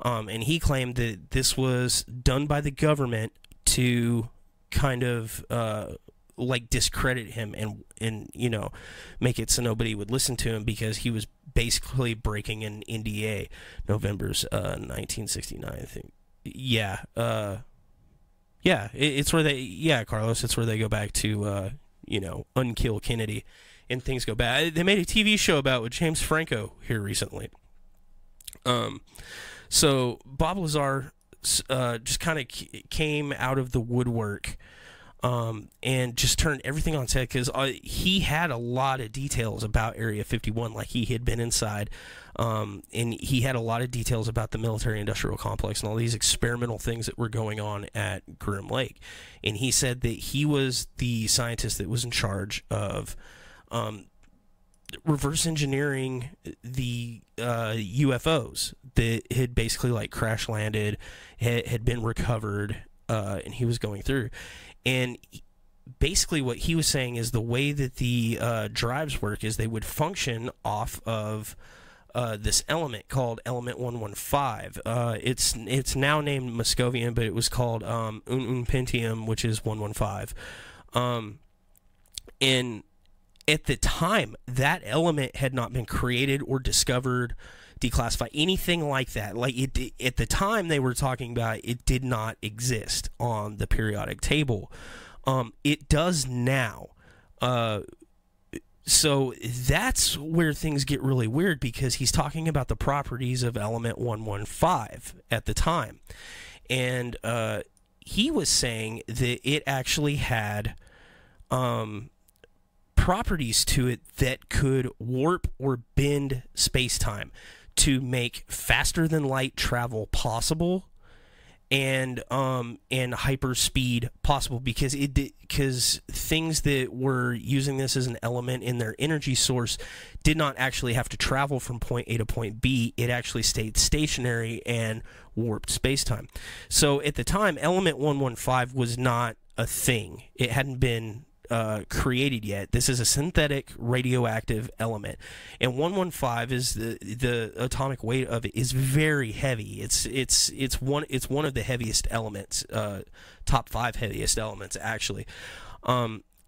And he claimed that this was done by the government to kind of, like, discredit him and you know, make it so nobody would listen to him, because he was basically breaking an NDA. November's 1969, I think. Yeah, it's where Carlos, it's where they go back to, you know, unkill Kennedy, and things go bad. They made a TV show about it with James Franco here recently. So Bob Lazar just kind of came out of the woodwork and just turned everything on its head, because he had a lot of details about Area 51, like he had been inside, and he had a lot of details about the military-industrial complex and all these experimental things that were going on at Groom Lake. And he said that he was the scientist that was in charge of reverse engineering the UFOs that had basically, like, crash landed, had been recovered, and he was going through. And basically what he was saying is the way that the drives work is they would function off of this element called element 115. It's now named Moscovian, but it was called Unpentium, which is 115. And at the time, that element had not been created or discovered, declassified, anything like that. Like, at the time they were talking about, it did not exist on the periodic table. It does now. So that's where things get really weird, because he's talking about the properties of element 115 at the time. And he was saying that it actually had properties to it that could warp or bend space-time to make faster than light travel possible, and hyperspeed possible, because things that were using this as an element in their energy source did not actually have to travel from point A to point B. It actually stayed stationary and warped space-time. So at the time, element 115 was not a thing. It hadn't been created yet. This is a synthetic radioactive element, and 115 is the atomic weight of it is very heavy. It's one of the heaviest elements, top 5 heaviest elements actually.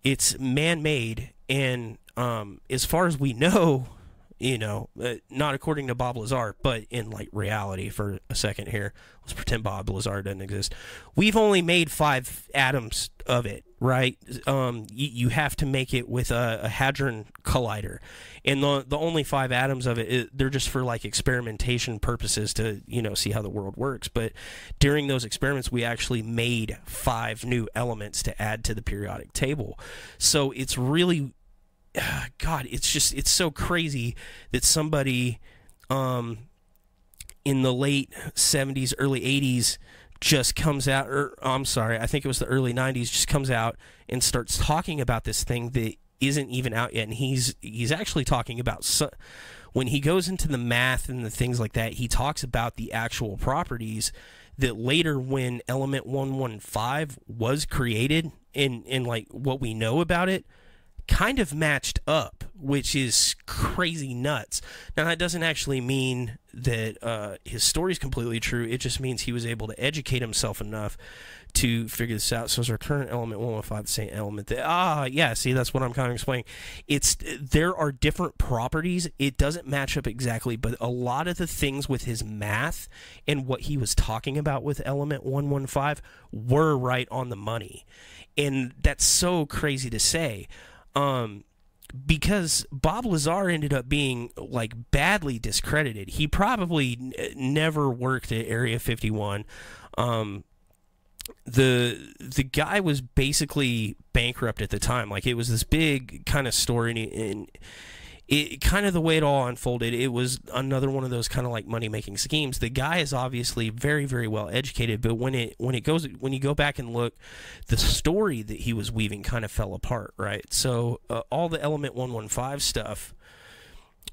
It's man-made, and as far as we know, not according to Bob Lazar, but in like reality for a second here. Let's pretend Bob Lazar doesn't exist. We've only made 5 atoms of it, right? You have to make it with a hadron collider, and the only 5 atoms of it, they're just for like experimentation purposes to see how the world works. But during those experiments, we actually made 5 new elements to add to the periodic table. So it's really, God, it's so crazy that somebody in the late 70s, early 80s just comes out, or I'm sorry, I think it was the early 90s, just comes out and starts talking about this thing that isn't even out yet. And he's actually talking about, when he goes into the math and the things like that, he talks about the actual properties that later, when element 115 was created, and like what we know about it kind of matched up, which is crazy nuts. Now, that doesn't actually mean that his story is completely true. It just means he was able to educate himself enough to figure this out. So is our current element 115 the same element that, yeah, see, that's what I'm kind of explaining. There are different properties. It doesn't match up exactly, but a lot of the things with his math and what he was talking about with element 115 were right on the money. And that's so crazy to say. Because Bob Lazar ended up being like badly discredited. He probably never worked at Area 51. The guy was basically bankrupt at the time. Like, it was this big kind of story, and it kind of, the way it all unfolded, it was another one of those kind of like money-making schemes. The guy is obviously very, very well educated, but when you go back and look, the story that he was weaving kind of fell apart, right? So all the element 115 stuff,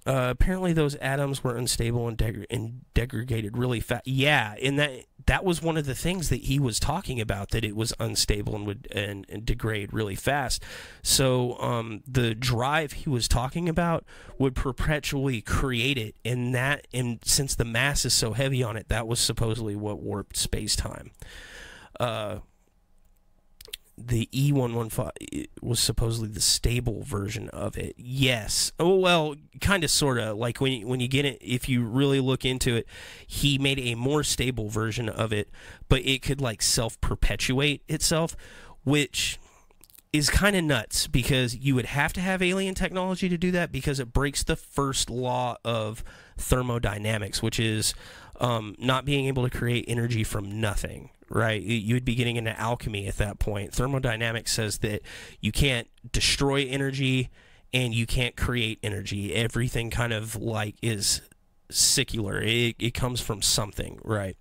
apparently those atoms were unstable and degraded really fast. Yeah, and that was one of the things that he was talking about, that it was unstable and would and degrade really fast. So the drive he was talking about would perpetually create it, and since the mass is so heavy on it, that was supposedly what warped space-time. The E115 was supposedly the stable version of it. Yes. Oh, well, kind of, sort of. Like, when you get it, if you really look into it, he made a more stable version of it, but it could, like, self-perpetuate itself, which is kind of nuts, because you would have to have alien technology to do that, because it breaks the first law of thermodynamics, which is not being able to create energy from nothing. Right, you would be getting into alchemy at that point. Thermodynamics says that you can't destroy energy and you can't create energy. Everything kind of like is secular. It comes from something, right?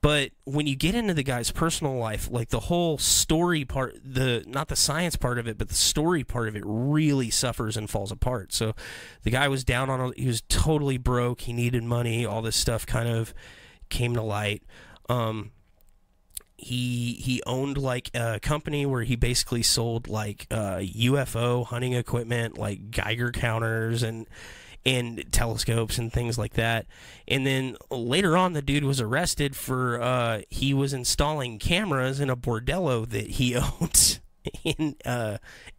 But when you get into the guy's personal life, like the whole story part, not the science part of it, but the story part of it really suffers and falls apart. So the guy was he was totally broke. He needed money. All this stuff kind of came to light. He owned like a company where he basically sold like UFO hunting equipment, like Geiger counters and telescopes and things like that. And then later on, the dude was arrested for he was installing cameras in a bordello that he owned in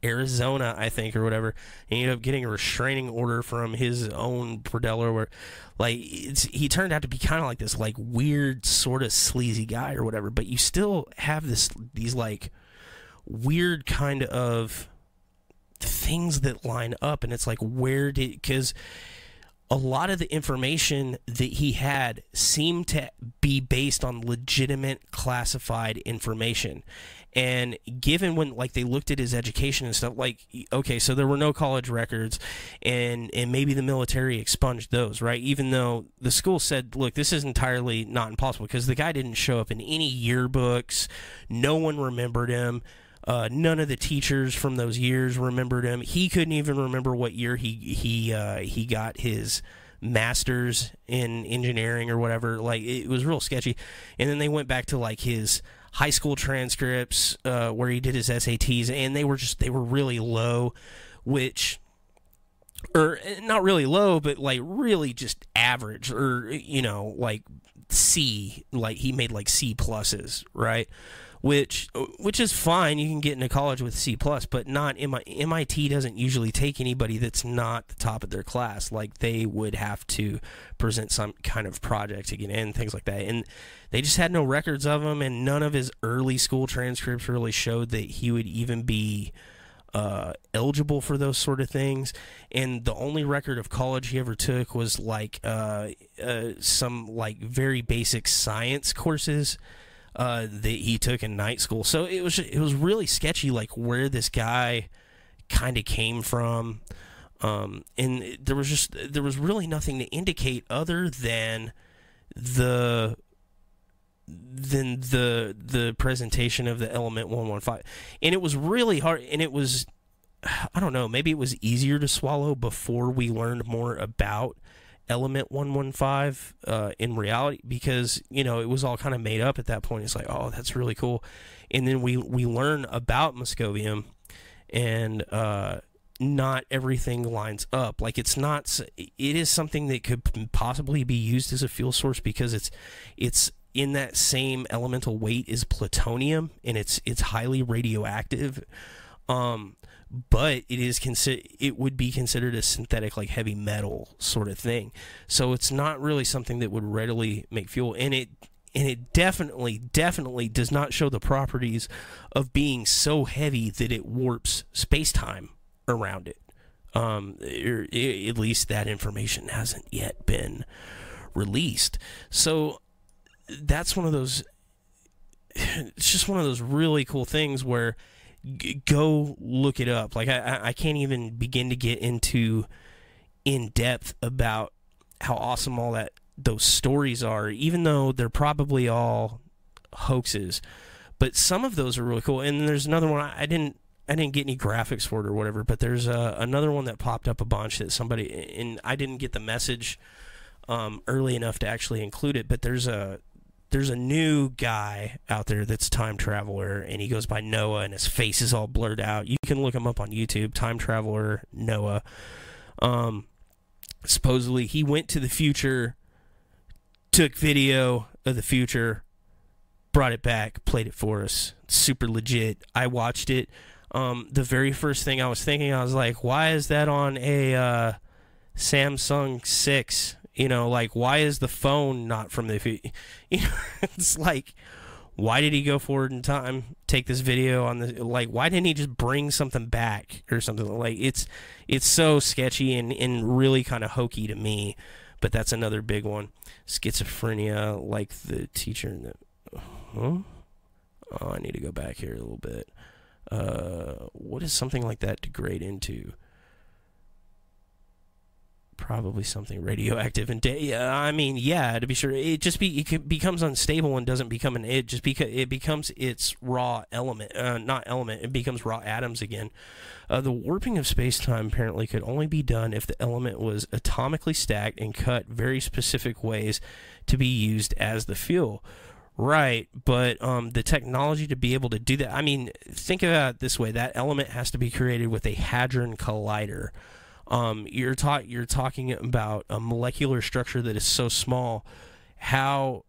Arizona, I think, or whatever. He ended up getting a restraining order from his own bordello, where like he turned out to be kind of like this like weird sort of sleazy guy or whatever. But you still have these like weird kind of things that line up, and it's like, because a lot of the information that he had seemed to be based on legitimate classified information. And given when like they looked at his education and stuff, like, okay, so there were no college records, and maybe the military expunged those, right? Even though the school said, look, this is entirely not impossible, because the guy didn't show up in any yearbooks. No one remembered him. None of the teachers from those years remembered him. He couldn't even remember what year he got his master's in engineering or whatever. Like, it was real sketchy. And then they went back to like his high school transcripts where he did his SATs, and they were really low, or not really low, but like really just average, or like C, like he made like C pluses, right? Which is fine. You can get into college with C plus, but not MIT doesn't usually take anybody that's not the top of their class. Like they would have to present some kind of project to get in, things like that. And they just had no records of him, and none of his early school transcripts really showed that he would even be eligible for those sort of things. And the only record of college he ever took was like some like very basic science courses that he took in night school. So it was really sketchy, like where this guy kind of came from, and there was really nothing to indicate other than the presentation of the element 115. And it was really hard, and it was, I don't know, maybe it was easier to swallow before we learned more about element 115 in reality, because it was all kind of made up at that point. It's like, oh, that's really cool. And then we learn about moscovium, and not everything lines up. Like it is something that could possibly be used as a fuel source, because it's in that same elemental weight as plutonium, and it's highly radioactive. But it would be considered a synthetic, like heavy metal sort of thing. So it's not really something that would readily make fuel, and it definitely does not show the properties of being so heavy that it warps space-time around it. Or at least that information hasn't yet been released. So that's one of those. It's just one of those really cool things where. Go look it up. Like I can't even begin to get into in depth about how awesome all those stories are, even though they're probably all hoaxes. But some of those are really cool. And there's another one I didn't get any graphics for it or whatever, but there's another one that popped up a bunch that somebody, and I didn't get the message early enough to actually include it, but there's a new guy out there that's a time traveler, and he goes by Noah, and his face is all blurred out. You can look him up on YouTube, time traveler Noah. Supposedly he went to the future, took video of the future, brought it back, played it for us. Super legit. I watched it. The very first thing I was thinking, I was like, why is that on a Samsung 6? Like, why is the phone not from the future? It's like, why did he go forward in time, take this video on the, like, why didn't he just bring something back or something? Like, it's so sketchy and really kind of hokey to me, but that's another big one. Schizophrenia, like the teacher in the, oh, I need to go back here a little bit. What does something like that degrade into? Probably something radioactive and to be sure, it becomes unstable and doesn't become it becomes its raw element, it becomes raw atoms again. The warping of space-time apparently could only be done if the element was atomically stacked and cut very specific ways to be used as the fuel. Right, but the technology to be able to do that, think about it this way: that element has to be created with a hadron collider. You're talking about a molecular structure that is so small. How,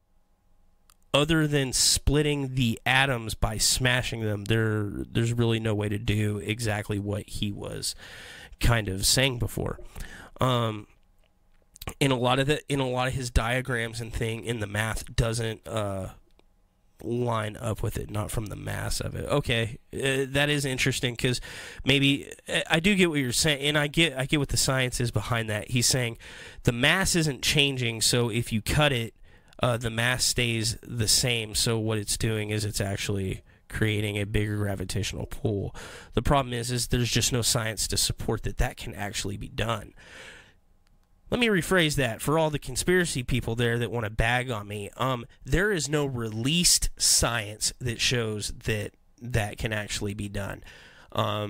other than splitting the atoms by smashing them, there's really no way to do exactly what he was kind of saying before. In a lot of his diagrams and in the math doesn't line up with it, not from the mass of it. Okay, that is interesting, because maybe I do get what you're saying, and I get what the science is behind that. He's saying the mass isn't changing, so if you cut it, the mass stays the same. So what it's doing is it's actually creating a bigger gravitational pull. The problem is there's just no science to support that can actually be done. Let me rephrase that for all the conspiracy people there that want to bag on me. There is no released science that shows that can actually be done. I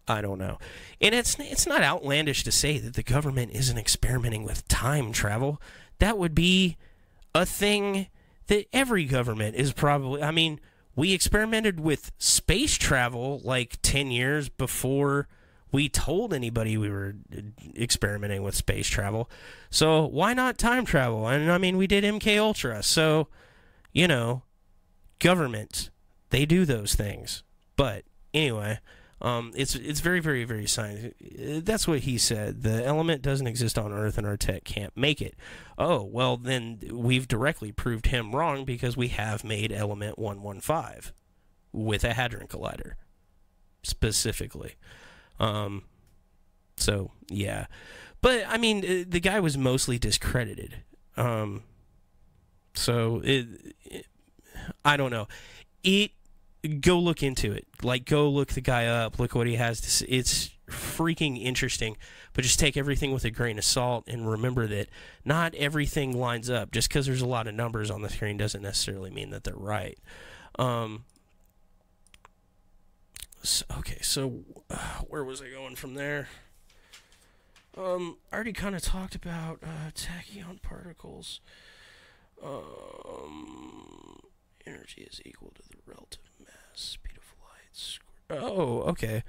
don't know. And it's not outlandish to say that the government isn't experimenting with time travel. That would be a thing that every government is probably... we experimented with space travel like 10 years before we told anybody we were experimenting with space travel. So why not time travel? And I mean, we did MK Ultra. So, you know, government, they do those things. But anyway, it's very, very, very scientific. That's what he said. The element doesn't exist on Earth, and our tech can't make it. Oh, well, then we've directly proved him wrong, because we have made element 115 with a hadron collider, specifically. So yeah, but I mean, the guy was mostly discredited. So I don't know. Go look into it. Like, go look the guy up. Look what he has. It's freaking interesting. But just take everything with a grain of salt, and remember that not everything lines up. Just because there's a lot of numbers on the screen doesn't necessarily mean that they're right. So where was I going from there? I already kind of talked about tachyon particles. Energy is equal to the relative mass speed of light squared. Oh, okay.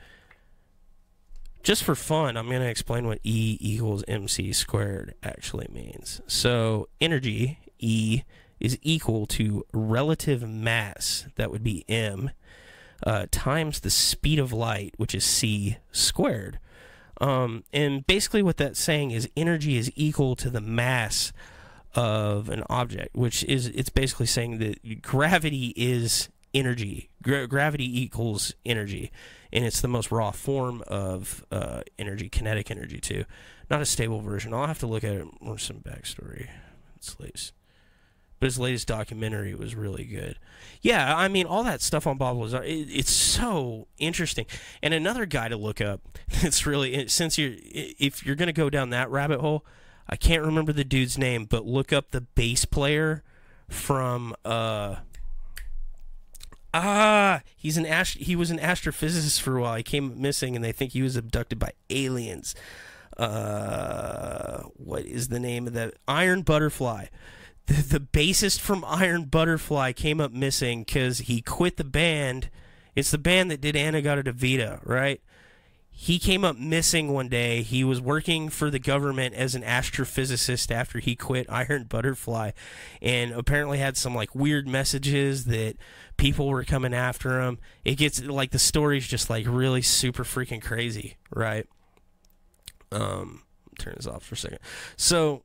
Just for fun, I'm going to explain what E equals mc squared actually means. So energy, E, is equal to relative mass, that would be m, times the speed of light, which is c squared. And basically what that's saying is energy is equal to the mass of an object, which is, it's basically saying that gravity is energy. Gravity equals energy, and it's the most raw form of energy, kinetic energy too. Not a stable version. I'll have to look at it more, some backstory. But his latest documentary was really good. Yeah, I mean, all that stuff on Bob Lazar, it's so interesting. And another guy to look up, it's really, if you're going to go down that rabbit hole, I can't remember the dude's name, but look up the bass player from, he was an astrophysicist for a while. He came missing, and they think he was abducted by aliens. What is the name of that? Iron Butterfly. The bassist from Iron Butterfly came up missing because he quit the band. It's the band that did Anagata-Vita, right? He came up missing one day. He was working for the government as an astrophysicist after he quit Iron Butterfly, and apparently had some like weird messages that people were coming after him. It gets like, the story's just like really super freaking crazy, right? Turn this off for a second. So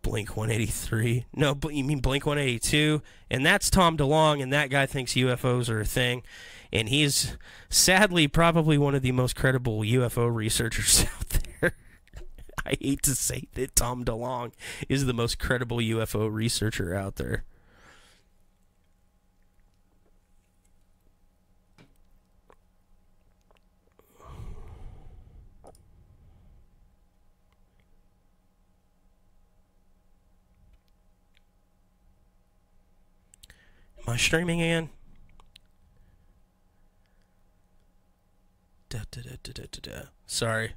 Blink 183. No, you mean Blink 182, and that's Tom DeLonge, and that guy thinks UFOs are a thing, and he's sadly probably one of the most credible UFO researchers out there. I hate to say that Tom DeLonge is the most credible UFO researcher out there. Am I streaming again? Sorry.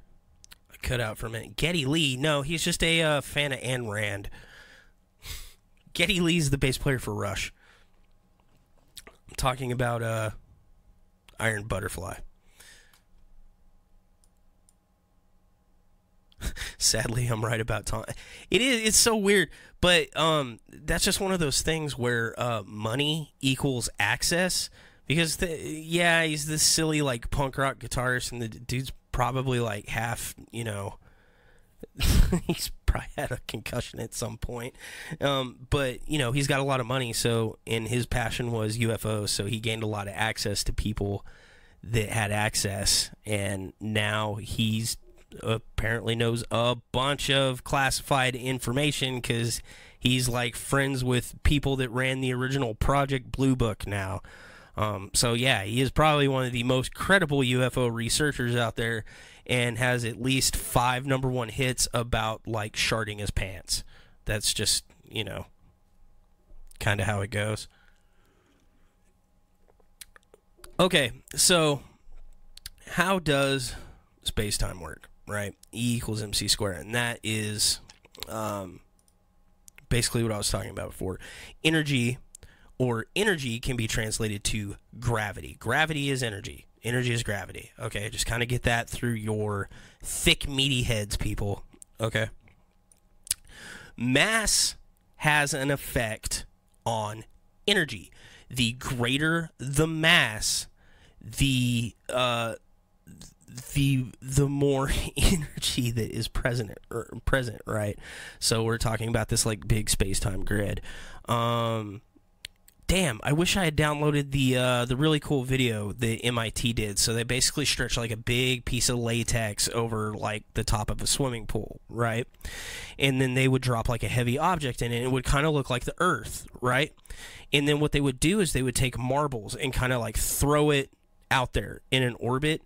I cut out for a minute. Geddy Lee. No, he's just a fan of Ayn Rand. Geddy Lee's the bass player for Rush. I'm talking about Iron Butterfly. Sadly, I'm right about Tom. It's so weird, but that's just one of those things where money equals access. Because he's this silly like punk rock guitarist, and the dude's probably like half, he's probably had a concussion at some point. But he's got a lot of money, and his passion was UFOs, so he gained a lot of access to people that had access, and now he's apparently knows a bunch of classified information because he's like friends with people that ran the original Project Blue Book now. So yeah, he is probably one of the most credible UFO researchers out there, and has at least 5 #1 hits about like sharding his pants. That's just, kind of how it goes. Okay, so how does space-time work, right? E equals mc squared, and that is basically what I was talking about before. Energy, or energy can be translated to gravity. Gravity is energy. Energy is gravity. Okay, just kind of get that through your thick, meaty heads, people. Okay. Mass has an effect on energy. The greater the mass, the more energy that is present, right? So we're talking about this like big space-time grid. Damn, I wish I had downloaded the really cool video that MIT did. So they basically stretch like a big piece of latex over like the top of a swimming pool, right? And then they would drop like a heavy object in it. It would kind of look like the Earth, right? And then what they would do is they would take marbles and kind of like throw it out there in an orbit,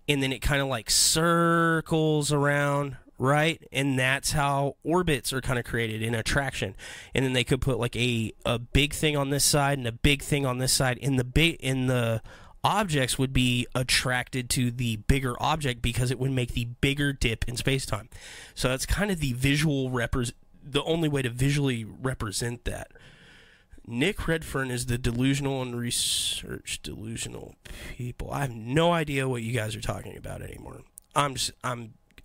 and then it kind of like circles around, right? And that's how orbits are kind of created in attraction. And then they could put like a big thing on this side and a big thing on this side, and the objects would be attracted to the bigger object because it would make the bigger dip in space-time. So that's kind of the only way to visually represent that. Nick Redfern is the delusional and delusional people. I have no idea what you guys are talking about anymore. I'm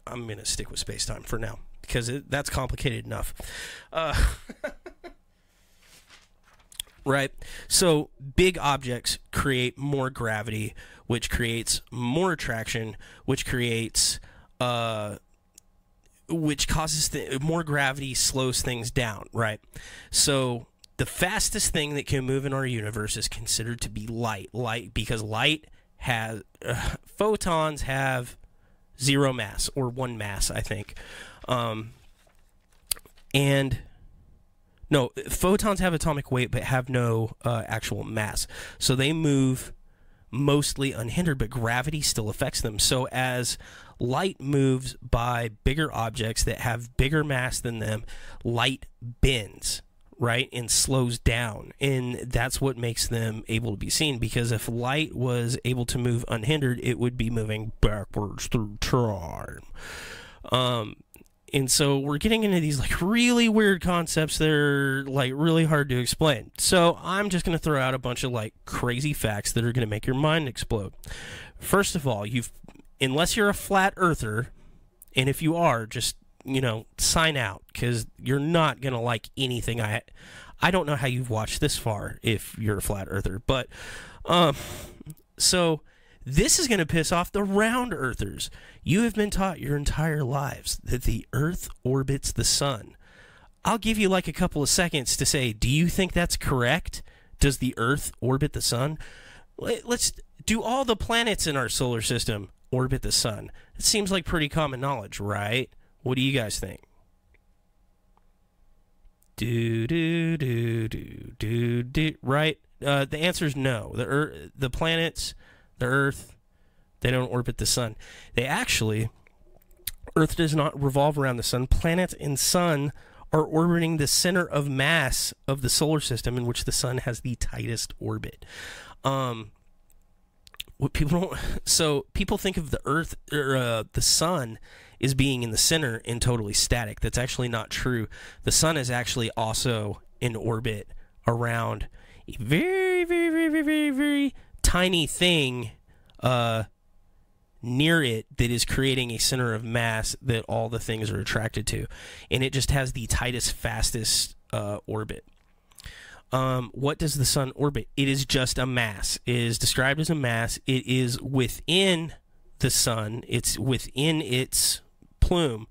gonna stick with space-time for now because that's complicated enough. Right? So big objects create more gravity, which creates more attraction, which creates which causes more gravity slows things down, right? So the fastest thing that can move in our universe is considered to be light. Because light has photons have zero mass, or one mass, I think. And no, photons have atomic weight but have no actual mass. So they move mostly unhindered, but gravity still affects them. So as light moves by bigger objects that have bigger mass than them, light bends, right, and slows down, and that's what makes them able to be seen. Because if light was able to move unhindered, it would be moving backwards through time. And so we're getting into these like really weird concepts that are like really hard to explain. So I'm just going to throw out a bunch of like crazy facts that are going to make your mind explode. First of all, unless you're a flat earther, and if you are, just sign out, because you're not going to like anything. I don't know how you've watched this far if you're a flat earther, but so this is going to piss off the round earthers. You have been taught your entire lives that the earth orbits the sun. I'll give you like a couple of seconds to say, do you think that's correct? Does the earth orbit the sun? Let's do all the planets in our solar system orbit the sun. It seems like pretty common knowledge, right? What do you guys think? Right? The answer is no. The planets, the Earth, they don't orbit the sun. Earth does not revolve around the sun. Planets and sun are orbiting the center of mass of the solar system, in which the sun has the tightest orbit. People think of the Earth or the sun is being in the center and totally static. That's actually not true. The sun is actually also in orbit around a very, very, very, very, very, very tiny thing near it that is creating a center of mass that all the things are attracted to. And it just has the tightest, fastest orbit. What does the sun orbit? It is just a mass. It is described as a mass. It is within the sun. It's within its plume,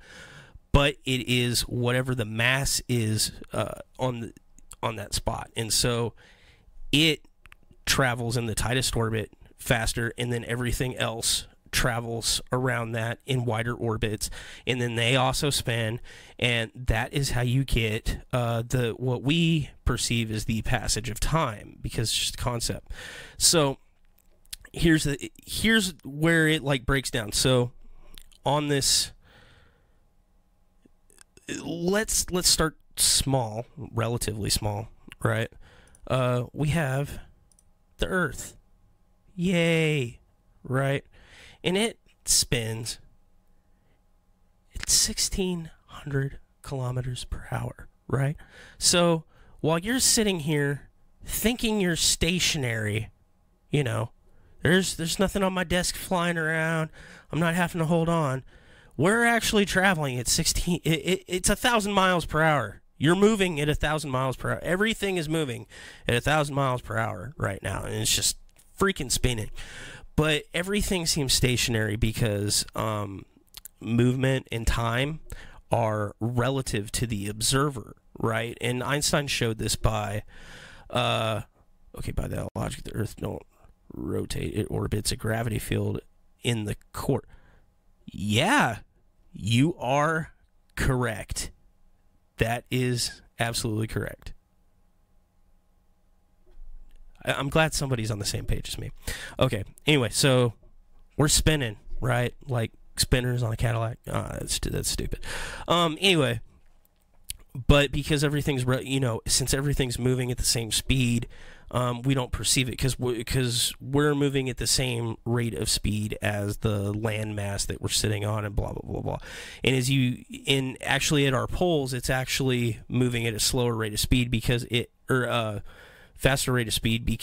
but it is whatever the mass is on that spot. And so it travels in the tightest orbit faster, and then everything else travels around that in wider orbits, and then they also spin, and that is how you get what we perceive as the passage of time, because it's just a concept. So here's where it like breaks down. So on this, let's start small, relatively small, right? We have the Earth. Yay, right? And it spins at 1,600 kilometers per hour, right? So while you're sitting here thinking you're stationary, you know, there's nothing on my desk flying around. I'm not having to hold on. We're actually traveling at 16. It's 1,000 miles per hour. You're moving at 1,000 miles per hour. Everything is moving at 1,000 miles per hour right now, and it's just freaking spinning. But everything seems stationary because movement and time are relative to the observer, right? And Einstein showed this by by that logic, the Earth don't rotate; it orbits a gravity field in the core. Yeah, you are correct. That is absolutely correct. I'm glad somebody's on the same page as me. Okay, anyway, so we're spinning, right? Like spinners on a Cadillac. That's stupid. Anyway, but because everything's, since everything's moving at the same speed, we don't perceive it because we're moving at the same rate of speed as the landmass that we're sitting on, and blah blah blah blah. And actually at our poles, it's actually moving at a slower rate of speed faster rate of speed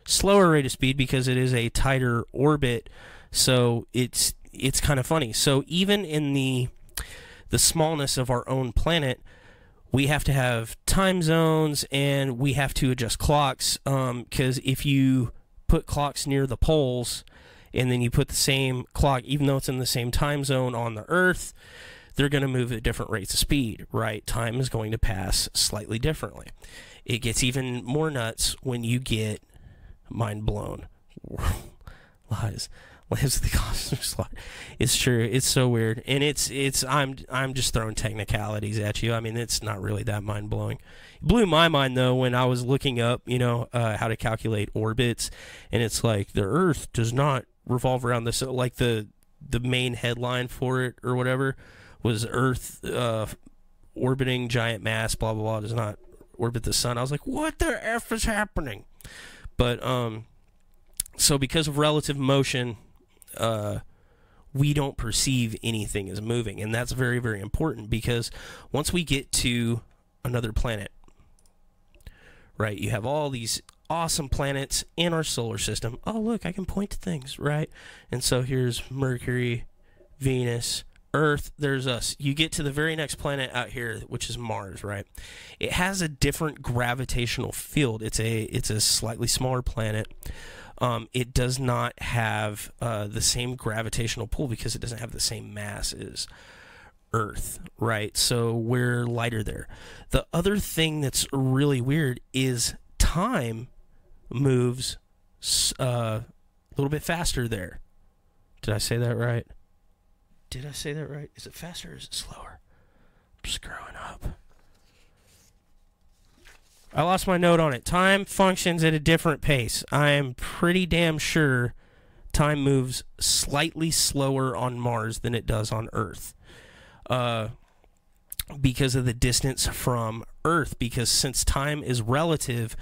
slower rate of speed because it is a tighter orbit. So it's kind of funny. So even in the smallness of our own planet, we have to have time zones and we have to adjust clocks, because if you put clocks near the poles and then you put the same clock, even though it's in the same time zone on the Earth, they're going to move at different rates of speed, right? Time is going to pass slightly differently. It gets even more nuts when you get mind blown. Lies of the cosmic slot. It's true. It's so weird, and I'm just throwing technicalities at you. I mean, it's not really that mind blowing. It blew my mind though when I was looking up, how to calculate orbits, and it's like the Earth does not revolve around this. Like the main headline for it or whatever was Earth orbiting giant mass, blah blah blah, does not orbit the sun. I was like, what the F is happening? But so because of relative motion, we don't perceive anything as moving, and that's very, very important because once we get to another planet, right, you have all these awesome planets in our solar system. Oh, look, I can point to things, right? And so here's Mercury, Venus, Earth, there's us. You get to the very next planet out here, which is Mars, right? It has a different gravitational field. It's a slightly smaller planet. It does not have the same gravitational pull because it doesn't have the same mass as Earth, right? So we're lighter there. The other thing that's really weird is time moves a little bit faster there. Did I say that right? Is it faster or is it slower? I'm screwing up. I lost my note on it. Time functions at a different pace. I am pretty damn sure time moves slightly slower on Mars than it does on Earth. Because of the distance from Earth. Because since time is relative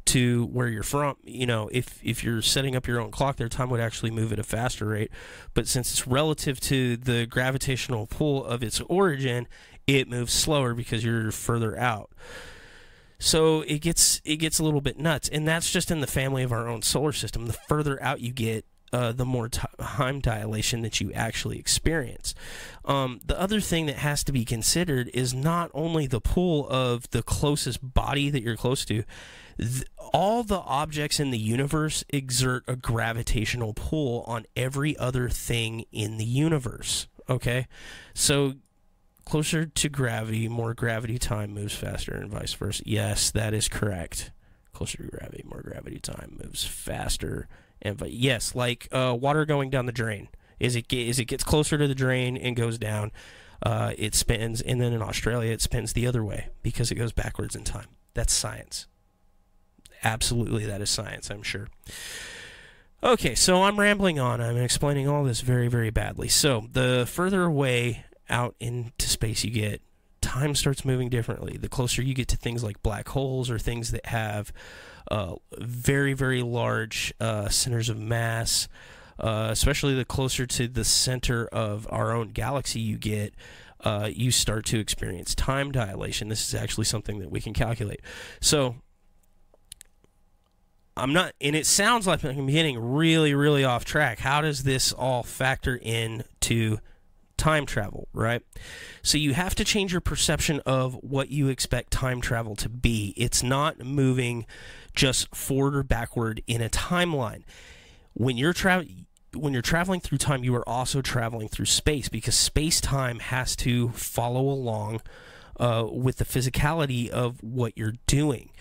to where you're from, if you're setting up your own clock there, time would actually move at a faster rate. But since it's relative to the gravitational pull of its origin, it moves slower because you're further out. So it gets a little bit nuts, and that's just in the family of our own solar system. The further out you get, the more time dilation that you actually experience. The other thing that has to be considered is not only the pull of the closest body that you're close to, all the objects in the universe exert a gravitational pull on every other thing in the universe. Okay? So closer to gravity, more gravity, time moves faster, and vice versa. Yes, that is correct. Closer to gravity, more gravity, time moves faster. And yes, like water going down the drain. As it gets closer to the drain and goes down, it spins. And then in Australia, it spins the other way because it goes backwards in time. That's science. Absolutely, that is science, I'm sure. Okay, so I'm rambling on. I'm explaining all this very, very badly. So the further away out into space you get, time starts moving differently. The closer you get to things like black holes or things that have very, very large centers of mass, especially the closer to the center of our own galaxy you get, you start to experience time dilation. This is actually something that we can calculate. So I'm not, and it sounds like I'm getting really, really off track. How does this all factor into time travel, right? So you have to change your perception of what you expect time travel to be. It's not moving just forward or backward in a timeline. When you're traveling through time, you are also traveling through space, because space-time has to follow along with the physicality of what you're doing.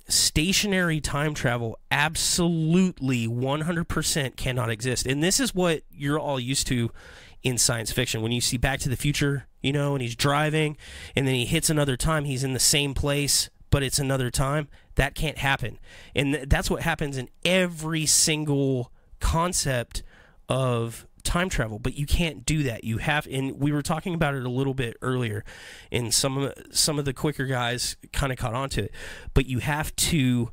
Stationary time travel absolutely 100% cannot exist. And this is what you're all used to in science fiction. When you see Back to the Future, and he's driving and then he hits another time, he's in the same place, but it's another time. That can't happen. And that's what happens in every single concept of time travel, but you can't do that. You have, and we were talking about it a little bit earlier, and some of the quicker guys kind of caught on to it, but you have to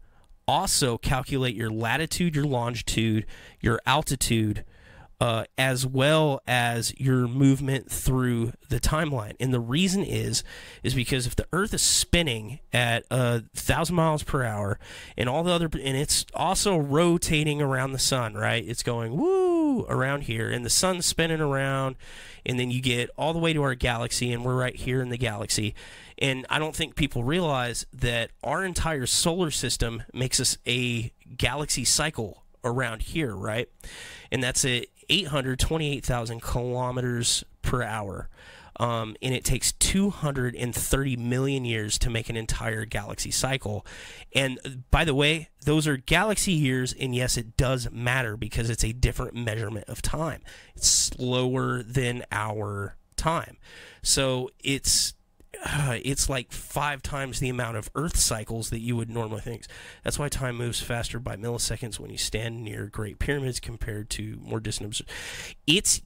also calculate your latitude, your longitude, your altitude, as well as your movement through the timeline. And the reason is because if the Earth is spinning at 1,000 miles per hour, and and it's also rotating around the sun, right? It's going woo around here, and the sun's spinning around, and then you get all the way to our galaxy, and we're right here in the galaxy. And I don't think people realize that our entire solar system makes us a galaxy cycle around here, right? And that's 828,000 kilometers per hour. And it takes 230 million years to make an entire galaxy cycle. And by the way, those are galaxy years, and yes, it does matter because it's a different measurement of time. It's slower than our time. So it's like 5 times the amount of Earth cycles that you would normally think. That's why time moves faster by milliseconds when you stand near Great Pyramids compared to more distant. Here's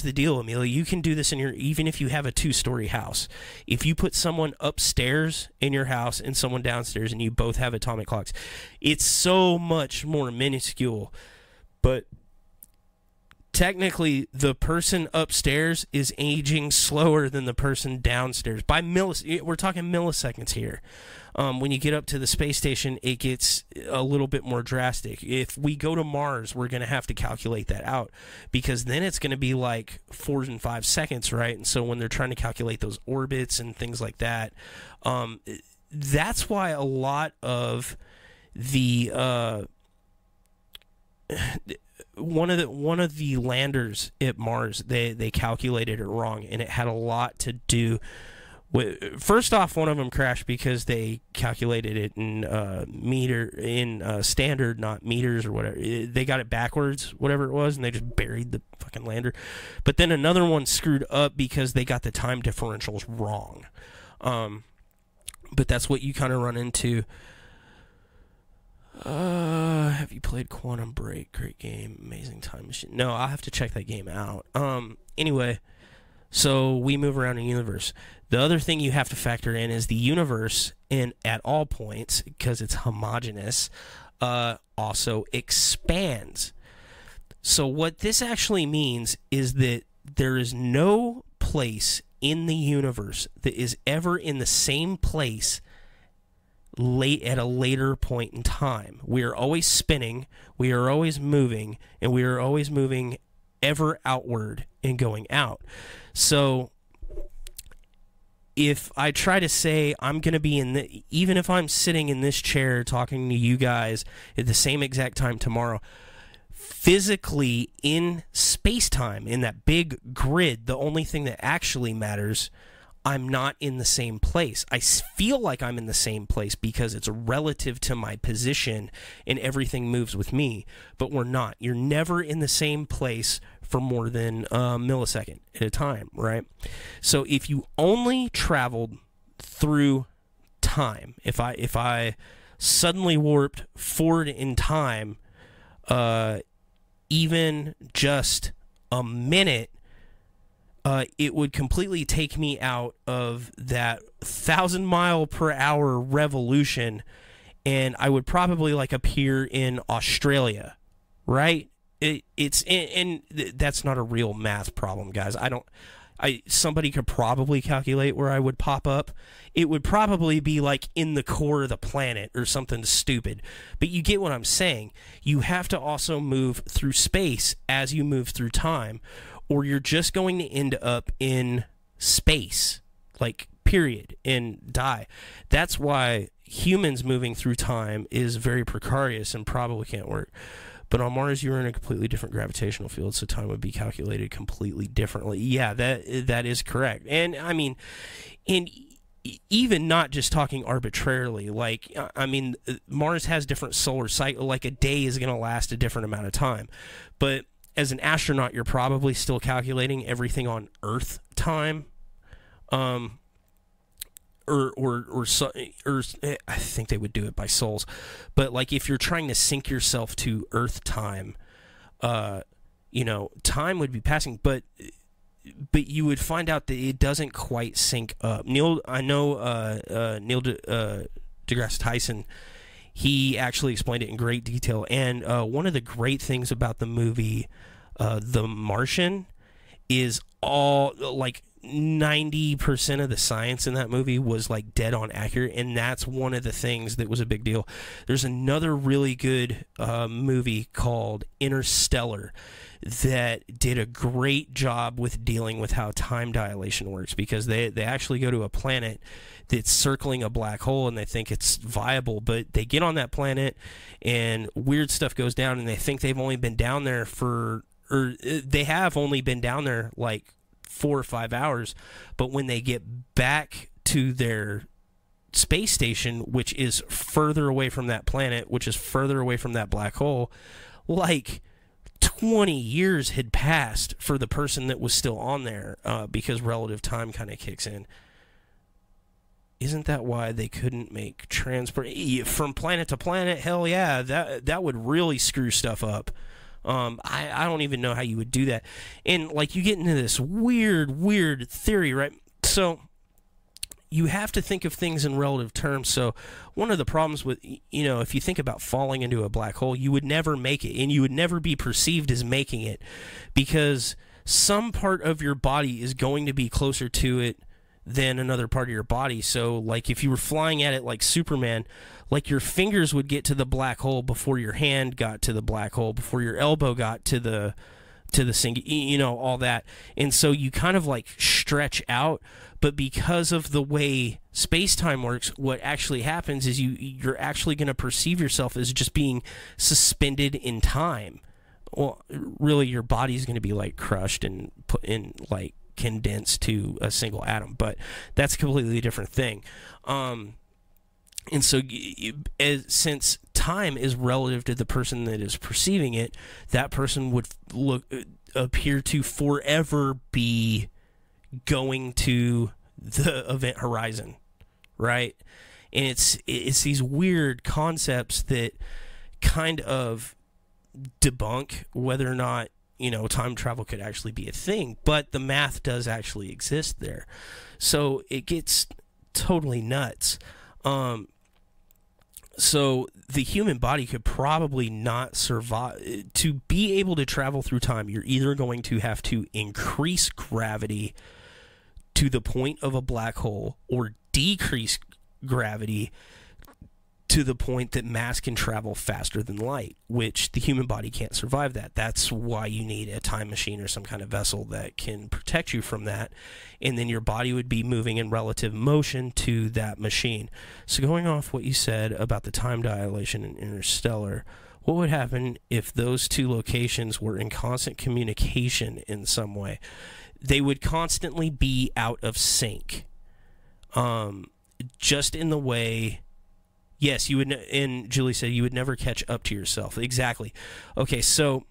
the deal, Amelia. You can do this even if you have a 2-story house. If you put someone upstairs in your house and someone downstairs, and you both have atomic clocks, it's so much more minuscule. But technically, the person upstairs is aging slower than the person downstairs by we're talking milliseconds here. When you get up to the space station, it gets a little bit more drastic. If we go to Mars, we're going to have to calculate that out, because then it's going to be like 4 and 5 seconds, right? And so when they're trying to calculate those orbits and things like that, that's why a lot of the one of the landers at Mars, they calculated it wrong, and it had a lot to do with, first off, one of them crashed because they calculated it in standard, not meters or whatever. They got it backwards, whatever it was, and they just buried the fucking lander. But then another one screwed up because they got the time differentials wrong. But that's what you kind of run into. Have you played Quantum Break? Great game, amazing time machine. No, I'll have to check that game out. Anyway, so we move around in the universe. The other thing you have to factor in is the universe, and at all points, because it's homogeneous, also expands. So what this actually means is that there is no place in the universe that is ever in the same place at a later point in time. We are always spinning, we are always moving, and we are always moving ever outward and going out. So if I try to say I'm going to be even if I'm sitting in this chair talking to you guys at the same exact time tomorrow, physically in space-time, in that big grid, the only thing that actually matters, I'm not in the same place. I feel like I'm in the same place because it's relative to my position and everything moves with me, but we're not. You're never in the same place for more than a millisecond at a time, right? So if you only traveled through time, if I suddenly warped forward in time, even just a minute, it would completely take me out of that 1,000-mile-per-hour revolution, and I would probably appear in Australia, right? That's not a real math problem, guys. Somebody could probably calculate where I would pop up. It would probably be like in the core of the planet or something stupid. But you get what I'm saying. You have to also move through space as you move through time, or you're just going to end up in space, like, period, and die. That's why humans moving through time is very precarious and probably can't work. But on Mars, you're in a completely different gravitational field, so time would be calculated completely differently. Yeah, that is correct. And I mean, even not just talking arbitrarily, like, I mean, Mars has different solar cycle. Like, a day is going to last a different amount of time. But as an astronaut, you're probably still calculating everything on Earth time. Or I think they would do it by sols, but like if you're trying to sync yourself to Earth time, time would be passing, but you would find out that it doesn't quite sync up. Neil deGrasse Tyson, he actually explained it in great detail, and one of the great things about the movie, The Martian, is all like 90% of the science in that movie was like dead on accurate, and that's one of the things that was a big deal. There's another really good movie called Interstellar that did a great job with dealing with how time dilation works, because they actually go to a planet that's circling a black hole and they think it's viable, but they get on that planet and weird stuff goes down, and they think they've only been down there they have only been down there like 4 or 5 hours, but when they get back to their space station, which is further away from that planet, which is further away from that black hole, like 20 years had passed for the person that was still on there, because relative time kind of kicks in. Isn't that why they couldn't make transport from planet to planet? Hell yeah, that would really screw stuff up. I don't even know how you would do that. And, like, you get into this weird theory, right? So you have to think of things in relative terms. So one of the problems with, if you think about falling into a black hole, you would never make it, and you would never be perceived as making it, because some part of your body is going to be closer to it than another part of your body. So, like, if you were flying at it like Superman, like, your fingers would get to the black hole before your hand got to the black hole, before your elbow got to the all that. And so you kind of like stretch out, but because of the way space-time works, what actually happens is you're actually going to perceive yourself as just being suspended in time. Well, really, your body's going to be like crushed and put in, like, condensed to a single atom, but that's a completely different thing. And so, since time is relative to the person that is perceiving it, that person would appear to forever be going to the event horizon, right? And it's these weird concepts that kind of debunk whether or not time travel could actually be a thing, but the math does actually exist there. So it gets totally nuts. So the human body could probably not survive. To be able to travel through time, you're either going to have to increase gravity to the point of a black hole, or decrease gravity to the point that mass can travel faster than light, which the human body can't survive that. That's why you need a time machine or some kind of vessel that can protect you from that, and then your body would be moving in relative motion to that machine. So going off what you said about the time dilation in Interstellar, what would happen if those two locations were in constant communication in some way? They would constantly be out of sync. Just in the way... Yes, you would, and Julie said you would never catch up to yourself. Exactly. Okay, so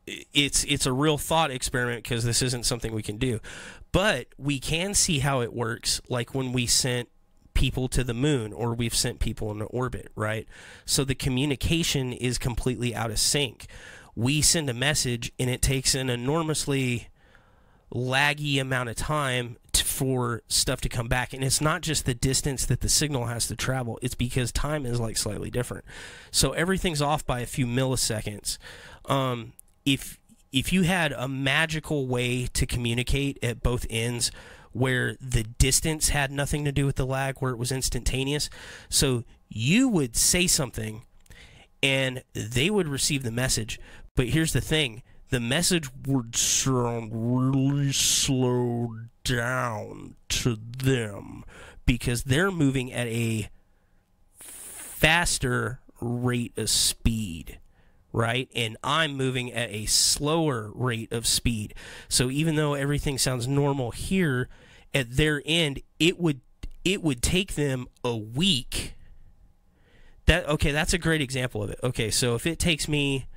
it's a real thought experiment, because this isn't something we can do. But we can see how it works, like when we sent people to the moon, or we've sent people into orbit, right? So the communication is completely out of sync. We send a message, and it takes an enormously laggy amount of time for stuff to come back. And it's not just the distance that the signal has to travel, it's because time is like slightly different. So everything's off by a few milliseconds. If you had a magical way to communicate at both ends where the distance had nothing to do with the lag, where it was instantaneous, so you would say something and they would receive the message, but here's the thing, the message would sound really slow down to them because they're moving at a faster rate of speed, right? And I'm moving at a slower rate of speed. So even though everything sounds normal here, at their end, it would take them a week. That's a great example of it. Okay, so if it takes me,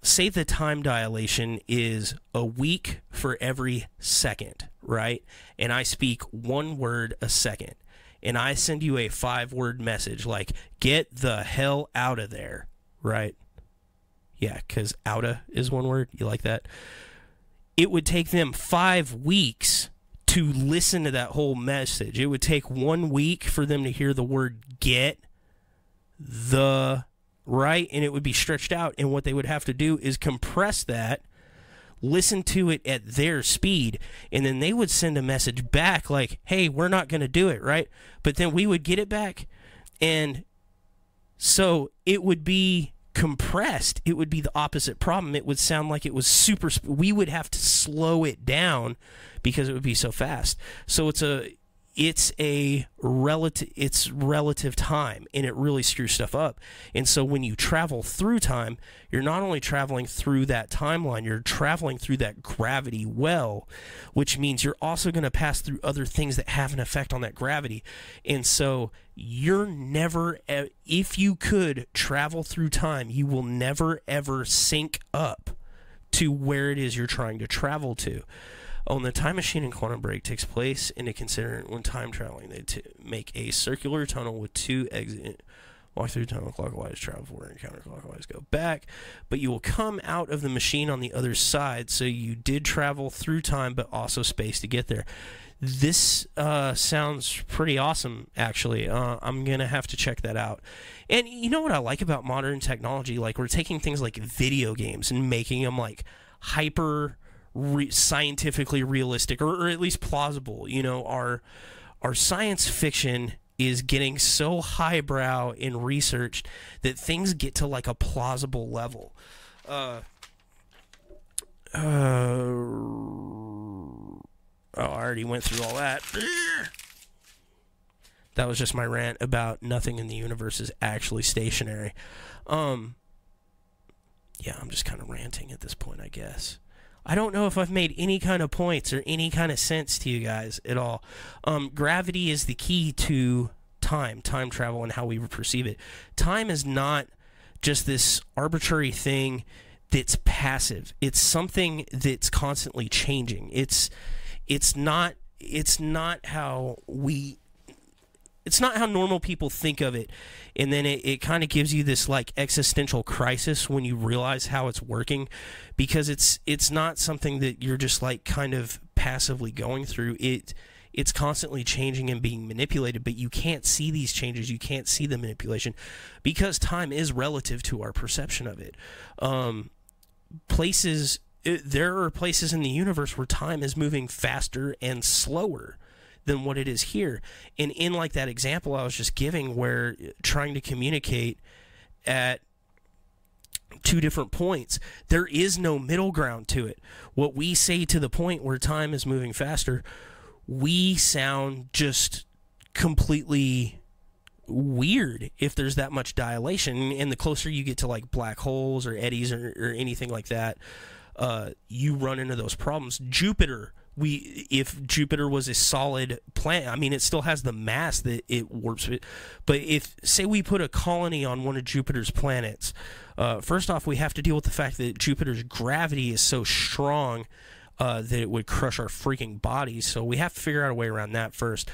say the time dilation is a week for every second, right? And I speak one word a second. And I send you a 5-word message like, get the hell out of there, right? Yeah, because outa is one word. You like that? It would take them 5 weeks to listen to that whole message. It would take 1 week for them to hear the word get the, right? And it would be stretched out. And what they would have to do is compress that, listen to it at their speed, and then they would send a message back like, hey, we're not going to do it, right? But then we would get it back. And so it would be compressed. It would be the opposite problem. It would sound like it was super. We would have to slow it down because it would be so fast. So it's relative time, and it really screws stuff up. And so when you travel through time, you're not only traveling through that timeline, you're traveling through that gravity well, which means you're also going to pass through other things that have an effect on that gravity. And so you're never, if you could travel through time, you will never ever sync up to where it is you're trying to travel to. On the time machine and quantum break takes place into consideration when time traveling. They make a circular tunnel with 2 exits. Walk through tunnel clockwise, travel forward, and counterclockwise, go back. But you will come out of the machine on the other side, so you did travel through time, but also space to get there. This sounds pretty awesome, actually. I'm going to have to check that out. And you know what I like about modern technology? Like, we're taking things like video games and making them, like, hyper scientifically realistic, or at least plausible. You know, our science fiction is getting so highbrow and researched that things get to like a plausible level. I already went through all that. That was just my rant about nothing in the universe is actually stationary. Yeah, I'm just kind of ranting at this point, I guess. I don't know if I've made any kind of points or any kind of sense to you guys at all. Gravity is the key to time travel, and how we perceive it. Time is not just this arbitrary thing that's passive. It's something that's constantly changing. It's not how normal people think of it. And then it kind of gives you this like existential crisis when you realize how it's working, because it's not something that you're just like kind of passively going through. It's constantly changing and being manipulated, but you can't see these changes. You can't see the manipulation because time is relative to our perception of it. There are places in the universe where time is moving faster and slower than what it is here. And in like that example I was just giving, where trying to communicate at 2 different points, there is no middle ground to it. What we say to the point where time is moving faster, we sound just completely weird if there's that much dilation. And the closer you get to like black holes or eddies or anything like that, you run into those problems. If Jupiter was a solid planet, I mean, it still has the mass that it warps with. But if, say, we put a colony on one of Jupiter's planets, first off, we have to deal with the fact that Jupiter's gravity is so strong that it would crush our freaking bodies. So we have to figure out a way around that first.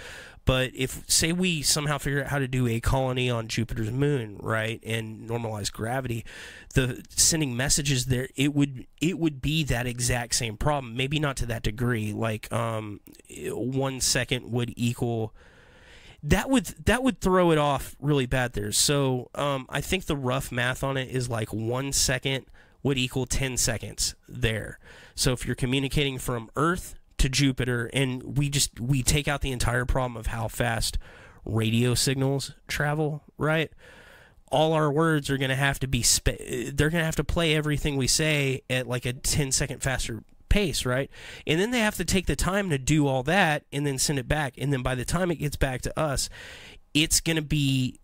But if, say, we somehow figure out how to do a colony on Jupiter's moon, right, and normalize gravity, the sending messages there, it would be that exact same problem. Maybe not to that degree. Like 1 second would equal. That would throw it off really bad there. So I think the rough math on it is like 1 second would equal 10 seconds there. So if you're communicating from Earth to Jupiter, and we take out the entire problem of how fast radio signals travel, right? All our words are going to have to be they're going to have to play everything we say at like a 10-second faster pace, right? And then they have to take the time to do all that and then send it back. And then by the time it gets back to us, it's going to be